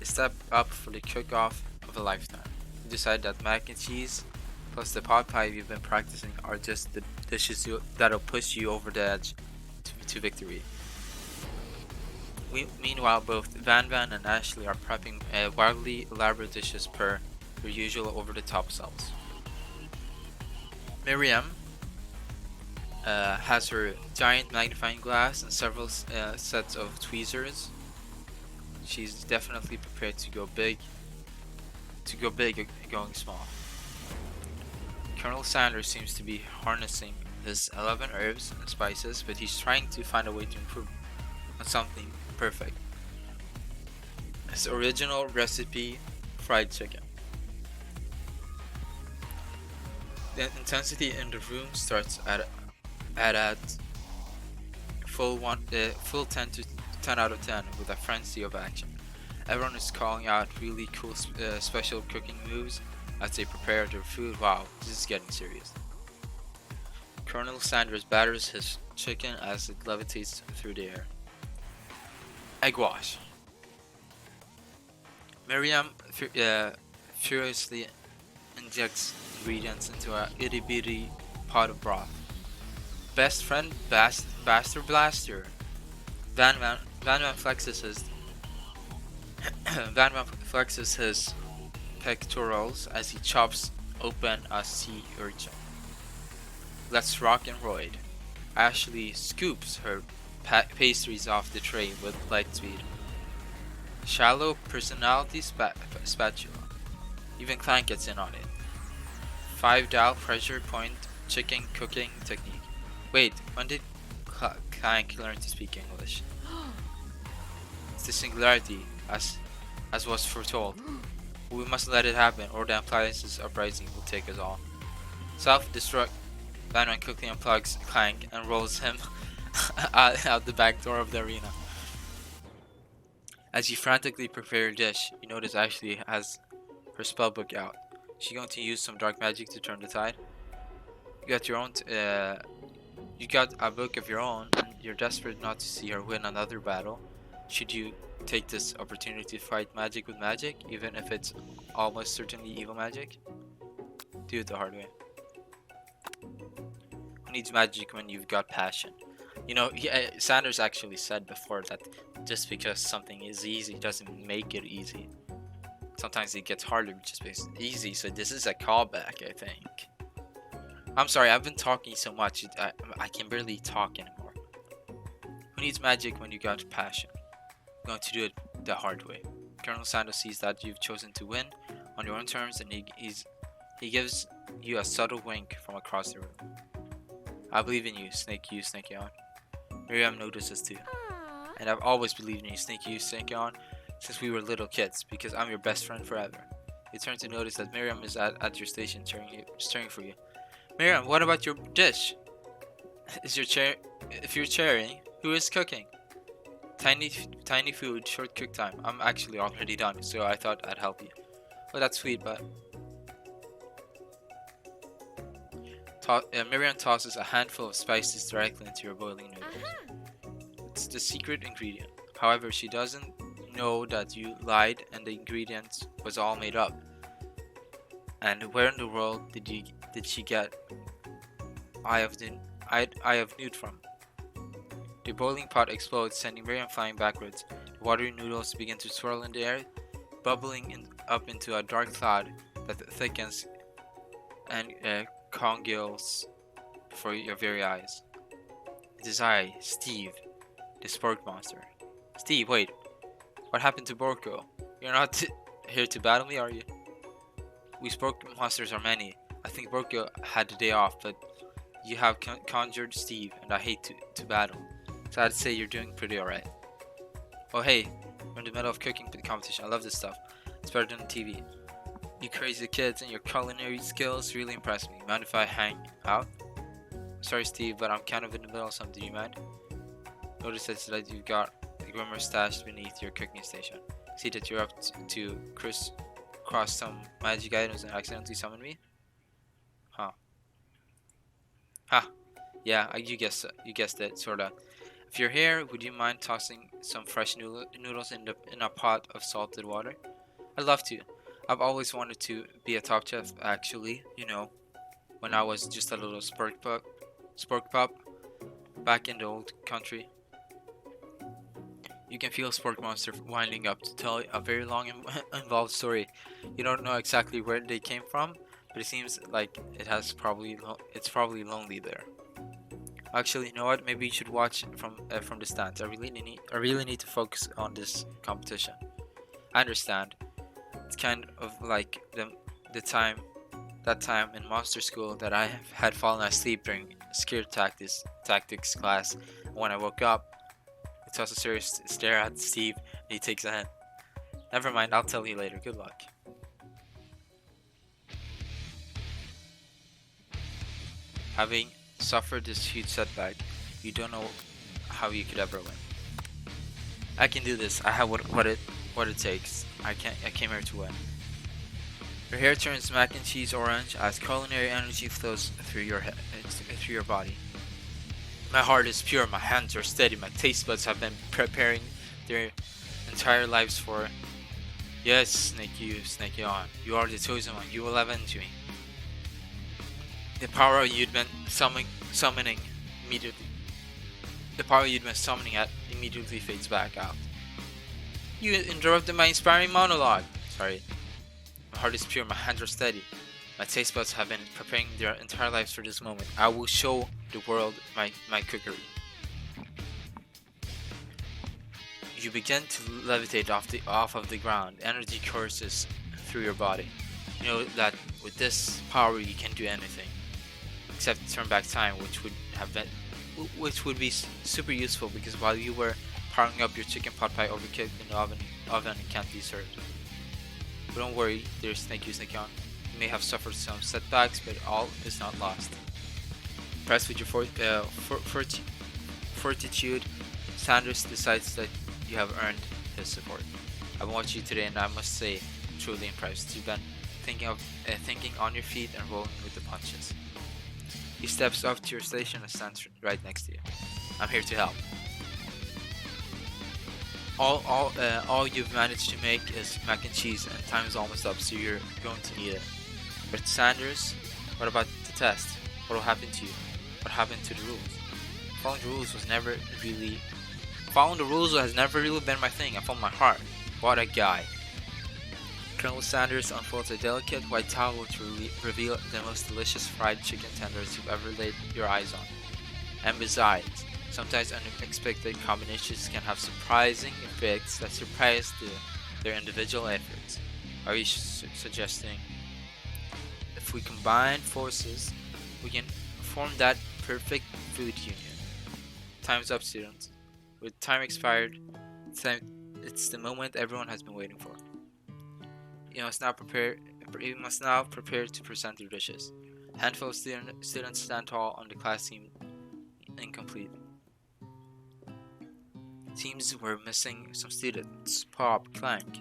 A step up for the cook-off of a lifetime. You decide that mac and cheese plus the pot pie you've been practicing are just the dishes that'll push you over the edge to victory. Meanwhile, both Van Van and Ashley are prepping wildly elaborate dishes per their usual over-the-top selves. Miriam has her giant magnifying glass and several sets of tweezers. She's definitely prepared to go big going small. Colonel Sanders seems to be harnessing his 11 herbs and spices, but he's trying to find a way to improve on something perfect. His original recipe, fried chicken. The intensity in the room starts at full 10 out of 10 with a frenzy of action. Everyone is calling out really cool special cooking moves as they prepare their food. Wow, this is getting serious. Colonel Sanders batters his chicken as it levitates through the air. Egg wash. Miriam furiously injects ingredients into a itty bitty pot of broth. Best friend Bastard Blaster. Van Van flexes his Van Van flexes his pectorals as he chops open a sea urchin. Let's rock and roll. Ashley scoops her pastries off the tray with light speed. Shallow personality spatula. Even Clank gets in on it. 5 dial pressure point chicken cooking technique. Wait, when did Clank learn to speak English? It's the singularity, as was foretold. We mustn't let it happen, or the appliances uprising will take us all. Self-destruct. Van quickly unplugs Clank and rolls him out the back door of the arena. As you frantically prepare your dish, you notice Ashley has her spellbook out. She's going to use some dark magic to turn the tide. You got your own. You got a book of your own, and you're desperate not to see her win another battle. Should you take this opportunity to fight magic with magic, even if it's almost certainly evil magic? Do it the hard way. Who needs magic when you've got passion? You know, Sanders actually said before that just because something is easy doesn't make it easy. Sometimes it gets harder just because it's easy, so this is a callback, I think. I'm sorry, I've been talking so much, I can barely talk anymore. Who needs magic when you got passion? I'm going to do it the hard way. Colonel Sanders sees that you've chosen to win on your own terms, and he gives you a subtle wink from across the room. I believe in you, Snake on. Miriam notices too. And I've always believed in you, Snake on, since we were little kids, because I'm your best friend forever. You turn to notice that Miriam is at your station cheering for you. Miriam, what about your dish? If you're cheering, who is cooking? Tiny food, short cook time. I'm actually already done, so I thought I'd help you. Well, that's sweet, but... Miriam tosses a handful of spices directly into your boiling noodles. It's the secret ingredient. However, she doesn't know that you lied and the ingredient was all made up. And where in the world did she get Eye of Newt from? The boiling pot explodes, sending Miriam flying backwards. The watery noodles begin to swirl in the air, bubbling up into a dark cloud that thickens and congeals before your very eyes. It is I, Steve, the spork monster. Steve, wait. What happened to Borko? You're not here to battle me, are you? We spork monsters are many. I think Borko had the day off, but you have conjured Steve, and I hate to battle. So I'd say you're doing pretty alright. Oh hey, we're in the middle of cooking competition. I love this stuff. It's better than TV. You crazy kids and your culinary skills really impress me. Mind if I hang out? Sorry Steve, but I'm kind of in the middle of something. Do you mind? Notice that you've got a Grimmer stashed beneath your cooking station. See that you're up to cross some magic items and accidentally summon me? Huh. Ha. Yeah, you guessed it, sorta. If you're here, would you mind tossing some fresh noodles in a pot of salted water? I'd love to. I've always wanted to be a top chef, actually. You know, when I was just a little spork pup back in the old country. You can feel Spork Monster winding up to tell a very long and involved story. You don't know exactly where they came from, but it seems like it's probably lonely there. Actually, you know what? Maybe you should watch from the stands. I really need to focus on this competition. I understand. It's kind of like the time that time in monster school that I had fallen asleep during scared tactics class. And when I woke up, I toss a serious stare at Steve, and he takes a hint. Never mind, I'll tell you later. Good luck. Having suffered this huge setback, you don't know how you could ever win. I can do this. I have what it takes. I came here to win. Your hair turns mac and cheese orange as culinary energy flows through through your body. My heart is pure, my hands are steady, my taste buds have been preparing their entire lives for. Yes, snake you on. You are the chosen one. You will avenge me. The power you'd been summoning immediately. The power you'd been summoning at immediately fades back out. You interrupted my inspiring monologue. Sorry. My heart is pure, my hands are steady. My taste buds have been preparing their entire lives for this moment. I will show the world my cookery. You begin to levitate off of the ground. Energy courses through your body. You know that with this power you can do anything, except turn back time, which would be super useful because while you were powering up your chicken pot pie overcooked in the oven and can't be served. But don't worry, there's Snake on. You may have suffered some setbacks, but all is not lost. Impressed with your fortitude, Sanders decides that you have earned his support. I've watched you today, and I must say, I'm truly impressed. You've been thinking on your feet and rolling with the punches. He steps up to your station and stands right next to you. I'm here to help. All you've managed to make is mac and cheese, and time is almost up, so you're going to need it. But Sanders, what about the test? What will happen to you? What happened to the rules? Following the rules has never really been my thing. I followed my heart. What a guy. Colonel Sanders unfolds a delicate white towel to reveal the most delicious fried chicken tenders you've ever laid your eyes on. And besides, sometimes unexpected combinations can have surprising effects that surpass their individual efforts. Are you suggesting if we combine forces, we can form that perfect food union? Time's up, students. With time expired, it's the moment everyone has been waiting for. You must now prepare to present your dishes. A handful of students stand tall on the class team, incomplete. Teams were missing some students. Pop, clank.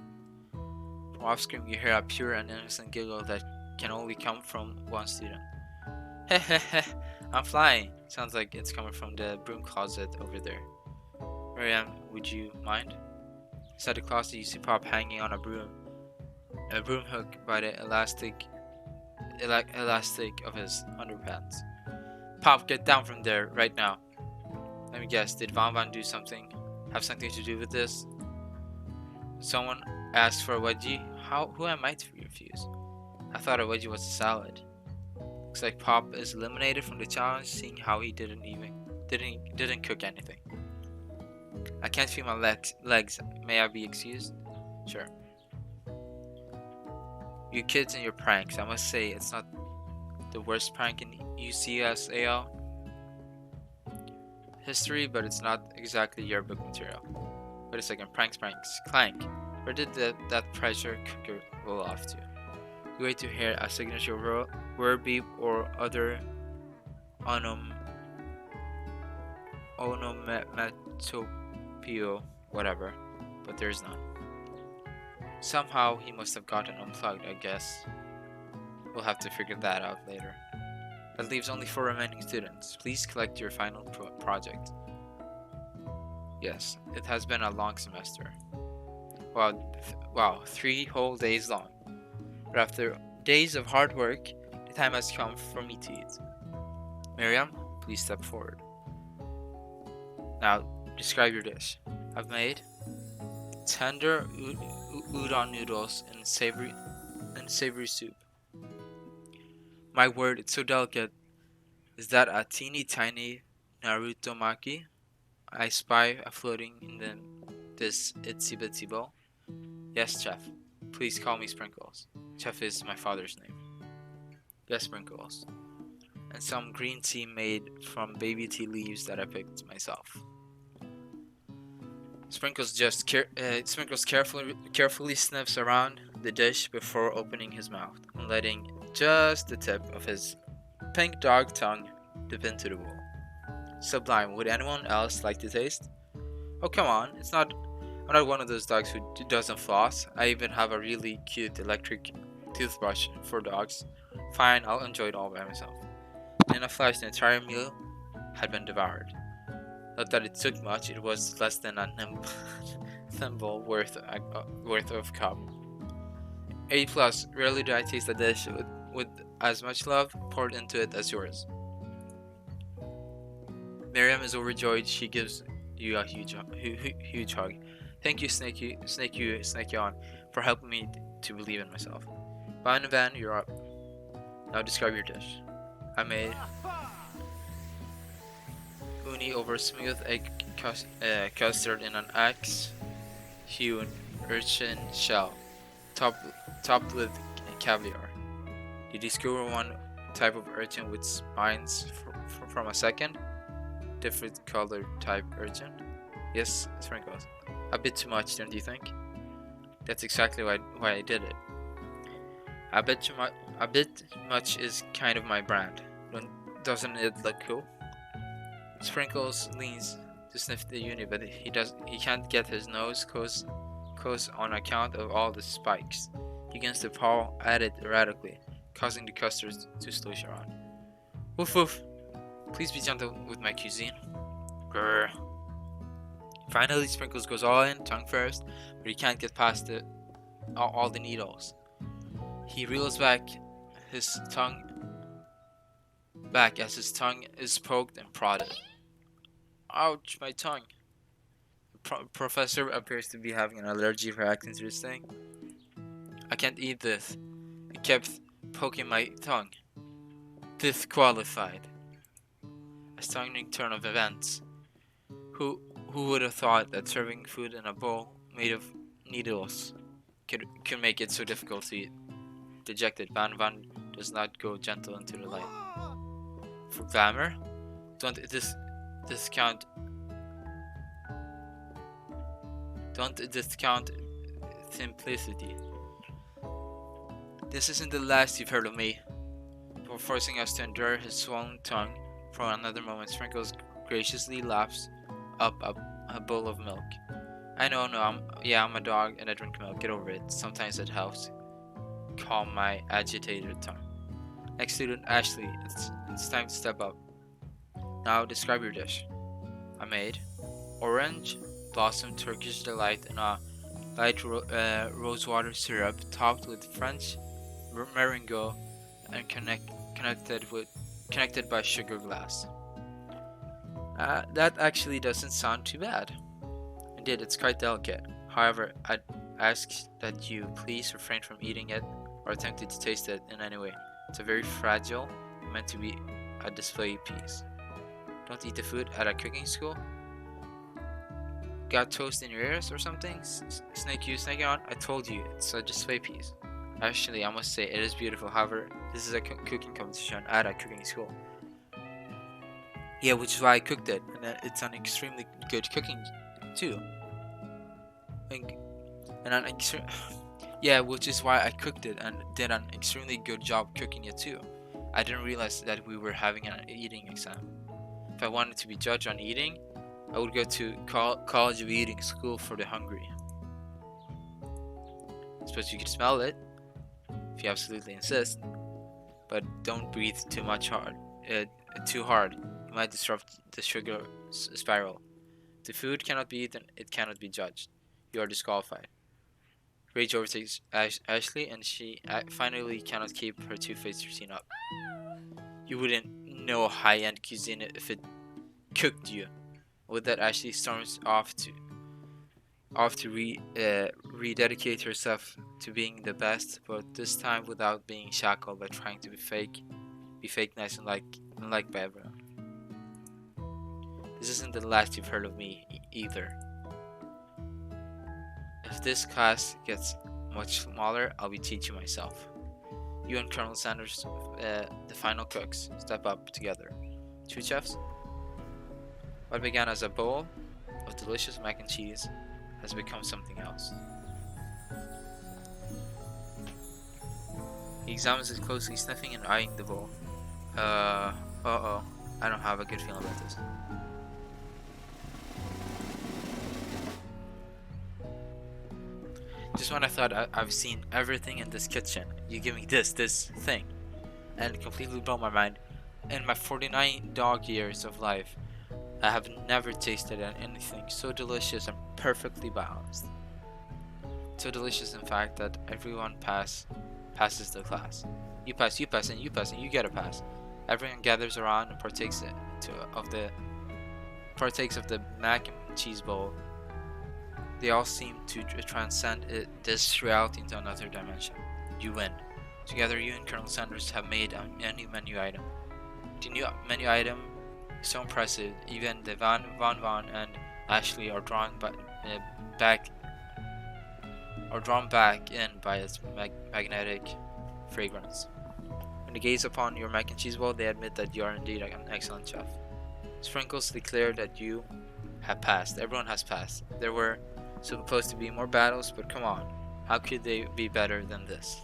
From off screen, you hear a pure and innocent giggle that can only come from one student. Hehehe, I'm flying. Sounds like it's coming from the broom closet over there. Miriam, would you mind? Inside the closet, you see Pop hanging on a broom hook by the elastic of his underpants. Pop, get down from there right now. Let me guess, did Van have something to do with this? Someone asked for a wedgie? Who am I to refuse? I thought a wedgie was a salad. Looks like Pop is eliminated from the challenge, seeing how he didn't cook anything. I can't feel my legs. May I be excused? Sure. You kids and your pranks. I must say, it's not the worst prank in UCSAL history, but it's not exactly yearbook material. Wait a second, pranks. Clank. Where did that pressure cooker roll off to? You wait to hear a signature word beep or other onomatopoeia, whatever, but there's none. Somehow he must have gotten unplugged, I guess. We'll have to figure that out later. That leaves only 4 remaining students. Please collect your final project. Yes, it has been a long semester. Wow, 3 whole days long. But after days of hard work, the time has come for me to eat. Miriam, please step forward. Now, describe your dish. I've made tender udon noodles and savory soup. My word, it's so delicate. Is that a teeny tiny Naruto maki I spy floating in this itsy bitsy bowl? Yes, chef. Please call me Sprinkles. Chef is my father's name. Yes, Sprinkles. And some green tea made from baby tea leaves that I picked myself. Sprinkles carefully sniffs around the dish before opening his mouth and letting just the tip of his pink dog tongue dip into the bowl. Sublime. Would anyone else like to taste? Oh, come on. I'm not one of those dogs who doesn't floss. I even have a really cute electric toothbrush for dogs. Fine, I'll enjoy it all by myself. In a flash, the entire meal had been devoured. Not that it took much, it was less than a thimble worth of cup. A plus. Rarely do I taste a dish with as much love poured into it as yours. Miriam is overjoyed. She gives you a huge hug. Thank you, Snakey on, for helping me to believe in myself. Van, you're up. Now describe your dish. I made uni over smooth egg custard in an axe-hewn urchin shell, topped with caviar. Did you skewer one type of urchin with spines from a second? Different colored type urchin? Yes, Sprinkles. A bit too much, don't you think? That's exactly why I did it. A bit much is kind of my brand. Doesn't it look cool? Sprinkles leans to sniff the uni, but he can't get his nose close on account of all the spikes. He begins to paw at it erratically, causing the custards to slosh around. Woof woof! Please be gentle with my cuisine. Grrr. Finally, Sprinkles goes all in, tongue first, but he can't get past all the needles. He reels back as his tongue is poked and prodded. Ouch, my tongue. The professor appears to be having an allergy reacting to this thing. I can't eat this. It kept poking my tongue. Disqualified. Astounding turn of events. Who would have thought that serving food in a bowl made of needles could make it so difficult to eat? Dejected, Van does not go gentle into the light. For glamour? Don't discount simplicity. This isn't the last you've heard of me. For forcing us to endure his swollen tongue for another moment, Sprinkles graciously laps up a bowl of milk. I know, I'm a dog and I drink milk. Get over it. Sometimes it helps calm my agitated tongue. Next student, Ashley. It's time to step up. Now describe your dish. I made orange blossom Turkish delight in a light rosewater syrup topped with French meringue and connected by sugar glass. That actually doesn't sound too bad. Indeed, it's quite delicate. However, I'd ask that you please refrain from eating it or attempting to taste it in any way. It's a very fragile, meant to be a display piece. Don't eat the food at a cooking school. Got toast in your ears or something? Snake on? I told you, it's a display piece. Actually, I must say, it is beautiful. However, this is a cooking competition at a cooking school. Yeah, which is why I cooked it, and it's an extremely good cooking too. Yeah, which is why I cooked it and did an extremely good job cooking it too. I didn't realize that we were having an eating exam. If I wanted to be judged on eating, I would go to College of Eating School for the Hungry. I suppose you could smell it, if you absolutely insist, but don't breathe too hard. You might disrupt the sugar spiral. If the food cannot be eaten, it cannot be judged. You are disqualified. Rage overtakes Ashley, and she finally cannot keep her two-faced routine up. You wouldn't know high-end cuisine if it cooked you. With that, Ashley storms off Off to rededicate yourself to being the best, but this time without being shackled by trying to be fake nice and liked by everyone. This isn't the last you've heard of me either. If this class gets much smaller, I'll be teaching myself. You and Colonel Sanders, the final cooks, step up together. Two chefs. What began as a bowl of delicious mac and cheese has become something else. He examines it closely, sniffing and eyeing the bowl. Uh-oh. I don't have a good feeling about this. Just when I thought I've seen everything in this kitchen, you give me this thing, and it completely blew my mind. In my 49 dog years of life, I have never tasted anything so delicious and perfectly balanced. So delicious, in fact, that everyone passes the class. You pass, and you pass, and you get a pass. Everyone gathers around and partakes of the mac and cheese bowl. They all seem to transcend this reality into another dimension. You win. Together, you and Colonel Sanders have made a new menu item. The new menu item is so impressive, even the Van and Ashley are drawn back in by its magnetic fragrance. When they gaze upon your mac and cheese bowl, they admit that you are indeed an excellent chef. Sprinkles declare that you have passed. Everyone has passed. There were supposed to be more battles, but come on, how could they be better than this?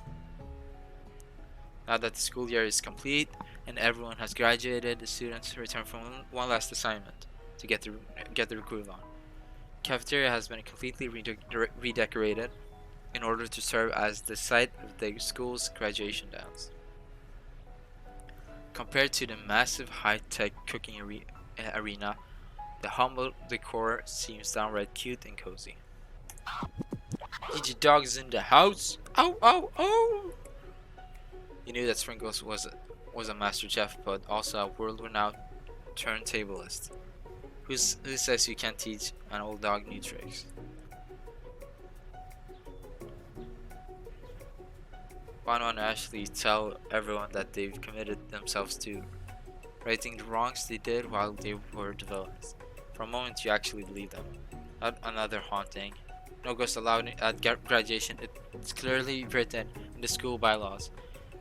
Now that the school year is complete and everyone has graduated, the students return from one last assignment to get the groove on. The cafeteria has been completely redecorated in order to serve as the site of the school's graduation dance. Compared to the massive high-tech cooking arena, the humble decor seems downright cute and cozy. DJ Dog's in the house. Ow, ow, ow! You knew that Sprinkles was a master chef, but also a world-renowned turntablist. Who says you can't teach an old dog new tricks? Bono and Ashley tell everyone that they've committed themselves to righting the wrongs they did while they were the villains. For a moment, you actually believe them. Not another haunting. No ghosts allowed at graduation. It's clearly written in the school bylaws.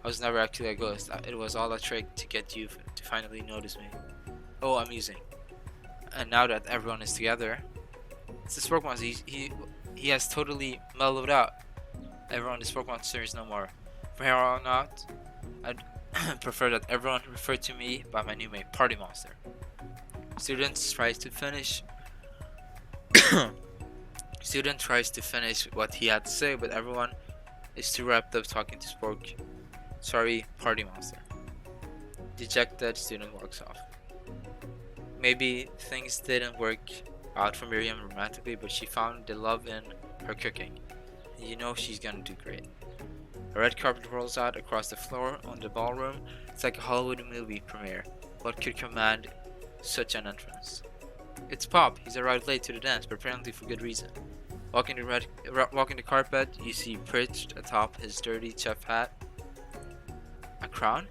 I was never actually a ghost. It was all a trick to get you to finally notice me. Oh, amusing. And now that everyone is together, it's the Spoke Monster. He has totally mellowed out. Everyone is Spoke Monsters no more. From here on out, I'd prefer that everyone refer to me by my new name, Party Monster. Student tries to finish what he had to say, but everyone is too wrapped up talking to Spoke. Sorry, Party Monster. Dejected, student walks off. Maybe things didn't work out for Miriam romantically, but she found the love in her cooking. And you know she's gonna do great. A red carpet rolls out across the floor on the ballroom. It's like a Hollywood movie premiere. What could command such an entrance? It's Pop. He's arrived late to the dance, but apparently for good reason. Walking the carpet, you see perched atop his dirty chef hat a crown.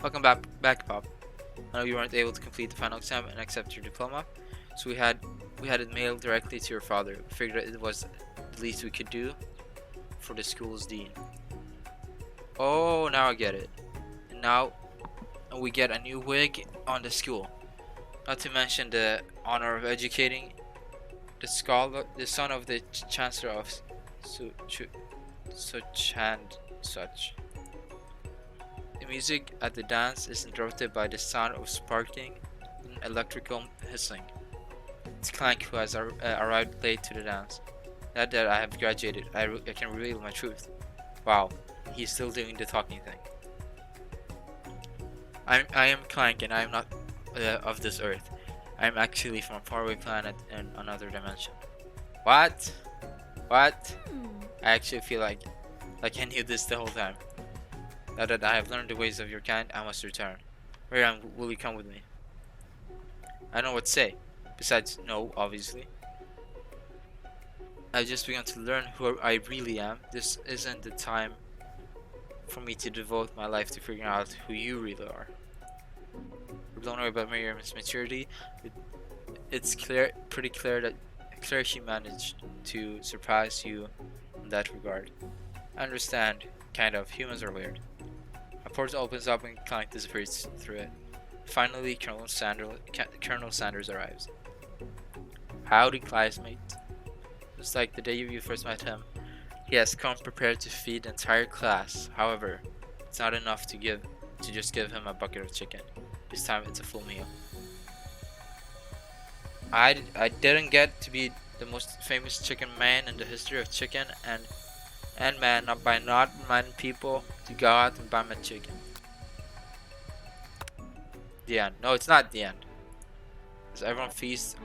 Welcome back, Pop. I know you weren't able to complete the final exam and accept your diploma, so we had it mailed directly to your father. We figured it was the least we could do for the school's dean. Oh, now I get it. And now we get a new wig on the school. Not to mention the honor of educating the son of the chancellor of such and such. The music at the dance is interrupted by the sound of sparking and electrical hissing. It's Clank who has arrived late to the dance. Now that I have graduated, I can reveal my truth. Wow, he's still doing the talking thing. I am Clank, and I am not of this earth. I am actually from a faraway planet in another dimension. What? I actually feel like I knew this the whole time. Now that I have learned the ways of your kind, I must return. Miriam, will you come with me? I don't know what to say. Besides, no, obviously. I've just begun to learn who I really am. This isn't the time for me to devote my life to figuring out who you really are. We're blown away by Miriam's maturity. It, it's pretty clear she managed to surprise you in that regard. I understand, kind of. Humans are weird. A portal opens up and Clank disappears through it. Finally, Colonel Sanders arrives. Howdy, classmate. Just like the day you first met him, he has come prepared to feed the entire class. However, it's not enough to just give him a bucket of chicken. This time it's a full meal. I didn't get to be the most famous chicken man in the history of chicken, and man, not by not reminding people to go out and buy my chicken. The end. No, it's not the end. As everyone feasts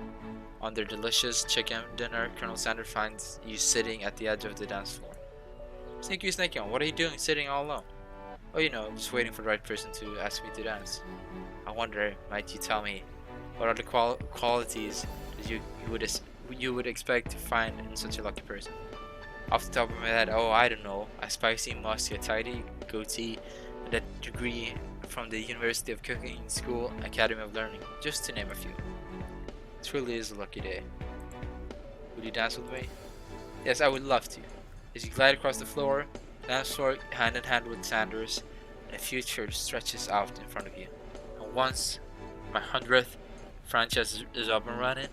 on their delicious chicken dinner, Colonel Sanders finds you sitting at the edge of the dance floor. Sneaky on, what are you doing sitting all alone? Oh, just waiting for the right person to ask me to dance. I wonder, might you tell me, what are the qualities that you would expect to find in such a lucky person? Off the top of my head, oh, I don't know, a spicy musky, tidy goatee, and a degree from the University of Cooking School Academy of Learning, just to name a few. It truly is a lucky day. Would you dance with me? Yes, I would love to. As you glide across the floor, dance floor hand in hand with Sanders, and the future stretches out in front of you. And once my 100th franchise is up and running,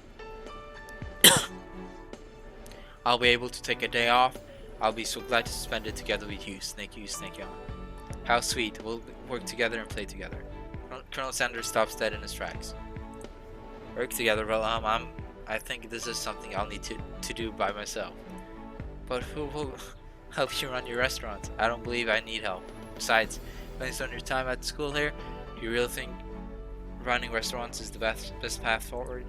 I'll be able to take a day off. I'll be so glad to spend it together with you, Snake on. How sweet, we'll work together and play together. Colonel Sanders stops dead in his tracks. Work together, well, I think this is something I'll need to do by myself. But who will help you run your restaurant? I don't believe I need help. Besides, based on your time at school here, do you really think running restaurants is the best path forward?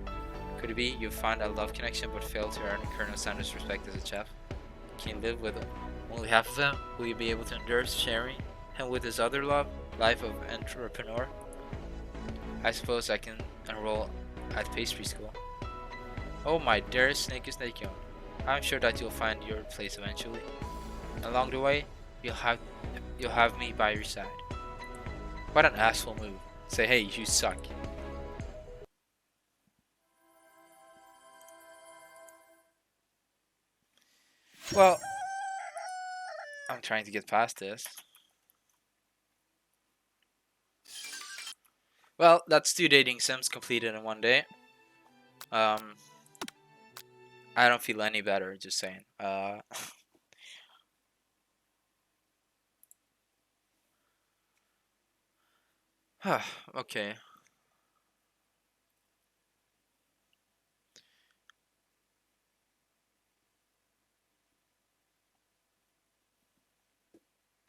Could it be you find a love connection but fail to earn Colonel Sanders' respect as a chef? Can you live with only half of him? Will you be able to endure sharing him with his other love, life of entrepreneur? I suppose I can enroll at pastry school. Oh my dear Snakey, I'm sure that you'll find your place eventually. Along the way, you'll have me by your side. What an asshole move. Say, hey, you suck. Well, I'm trying to get past this. Well, that's 2 dating sims completed in 1 day. I don't feel any better, just saying. Okay.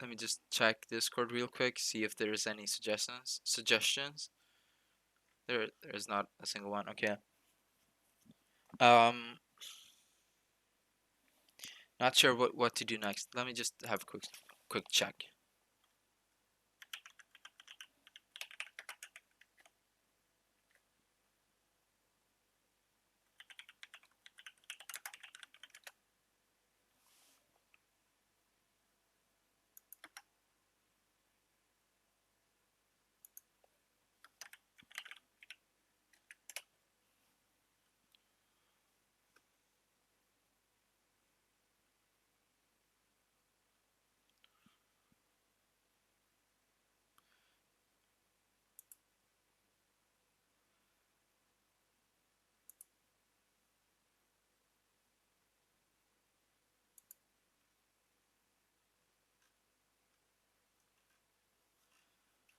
Let me just check Discord real quick, see if there's any suggestions. There's not a single one. Okay. Not sure what to do next. Let me just have a quick check.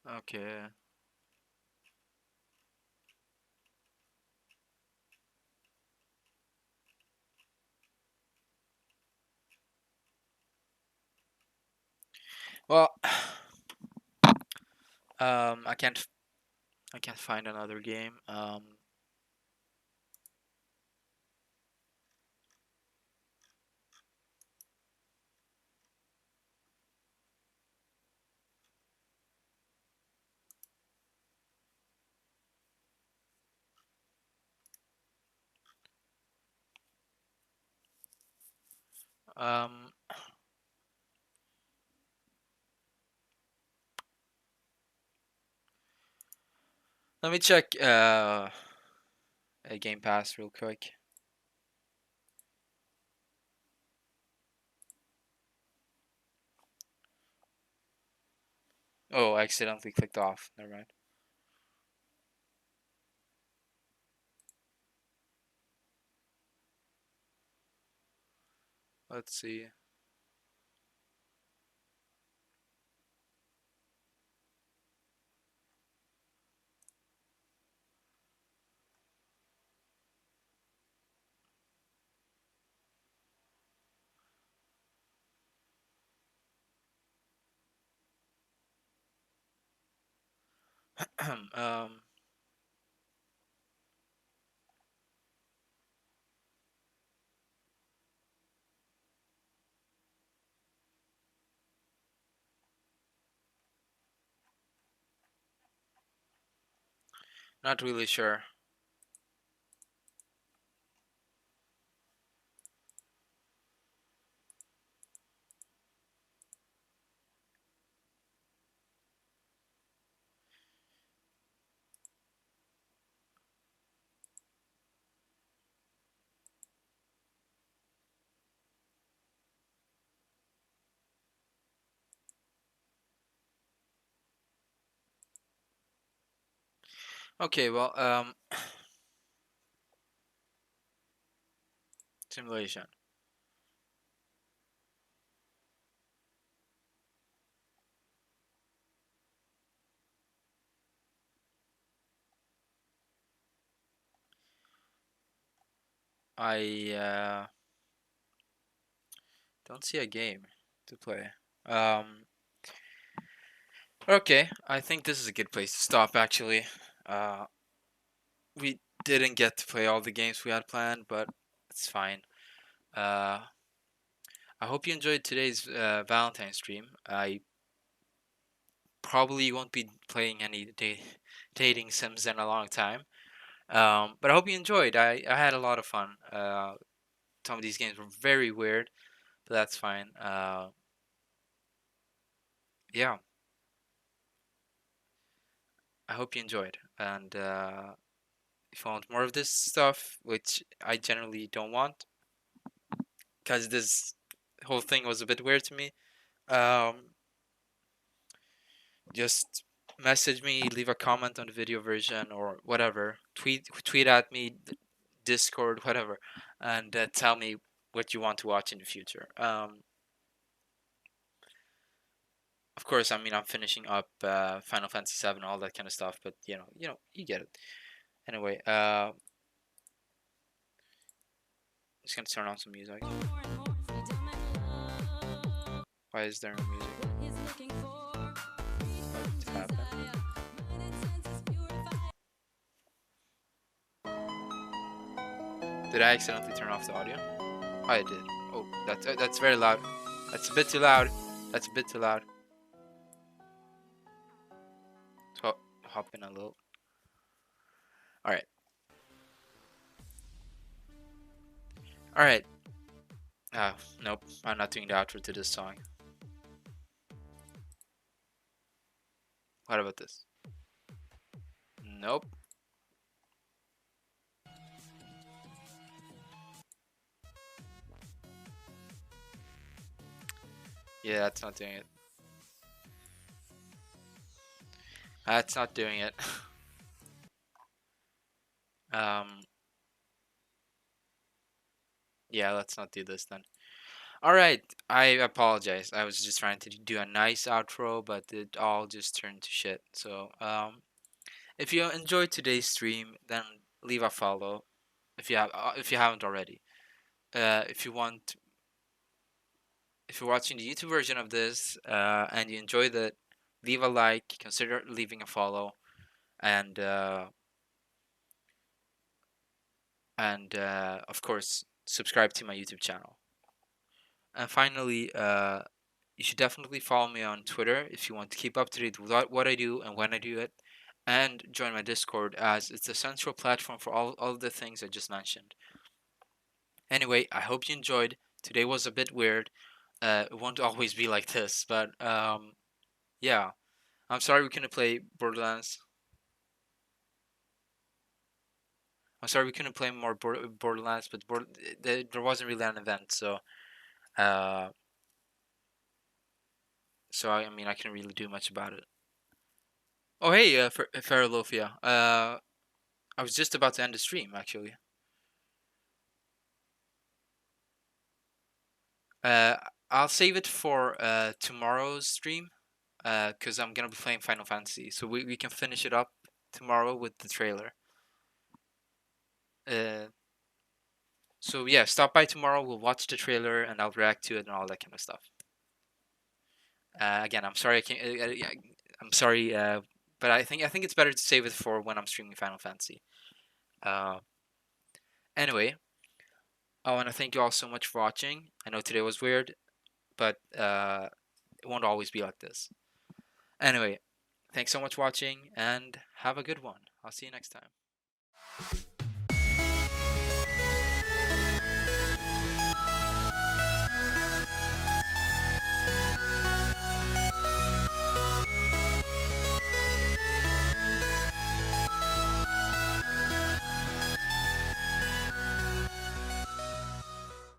Okay. Well, I can't find another game. Um, Let me check a Game Pass real quick. Oh, I accidentally clicked off. Never mind. Let's see. um, Not really sure. Okay, well, simulation. I don't see a game to play. Um, okay, I think this is a good place to stop. Actually, uh, we didn't get to play all the games we had planned, but it's fine. Uh, I hope you enjoyed today's Valentine stream. I probably won't be playing any dating sims in a long time. But I hope you enjoyed. I had a lot of fun. Some of these games were very weird, but that's fine. Yeah, I hope you enjoyed. And if you want more of this stuff, which I generally don't want, because this whole thing was a bit weird to me, um, just message me, leave a comment on the video version or whatever. Tweet at me, Discord, whatever, and tell me what you want to watch in the future. Of course, I mean I'm finishing up Final Fantasy 7, all that kind of stuff, but you get it. Anyway, just gonna turn on some music. Why is there no music? What happened? Did I accidentally turn off the audio? Oh, I did. Oh, that's very loud. That's a bit too loud. That's a bit too loud. So hop in a little. All right. All right. Nope. I'm not doing the outro to this song. What about this? Nope. Yeah, that's not doing it. That's not doing it. um. Yeah, let's not do this then. All right. I apologize. I was just trying to do a nice outro, but it all just turned to shit. So, if you enjoyed today's stream, then leave a follow if you haven't already. If you want, if you're watching the YouTube version of this and you enjoyed it, leave a like, consider leaving a follow, and of course subscribe to my YouTube channel. And finally, you should definitely follow me on Twitter if you want to keep up to date with what I do and when I do it, and join my Discord as it's the central platform for all the things I just mentioned. Anyway, I hope you enjoyed. Today was a bit weird. It won't always be like this, but yeah. I'm sorry we couldn't play Borderlands. I'm sorry we couldn't play more Borderlands, but there wasn't really an event, so uh, I mean I couldn't really do much about it. Oh hey, Faralofia. I was just about to end the stream actually. Uh, I'll save it for tomorrow's stream, because I'm gonna be playing Final Fantasy, so we can finish it up tomorrow with the trailer. Uh, so yeah, stop by tomorrow. We'll watch the trailer and I'll react to it and all that kind of stuff. Again, I'm sorry I can't. Yeah, I'm sorry, but I think it's better to save it for when I'm streaming Final Fantasy. Uh, anyway, I want to thank you all so much for watching. I know today was weird, but it won't always be like this. Anyway, thanks so much for watching and have a good one. I'll see you next time.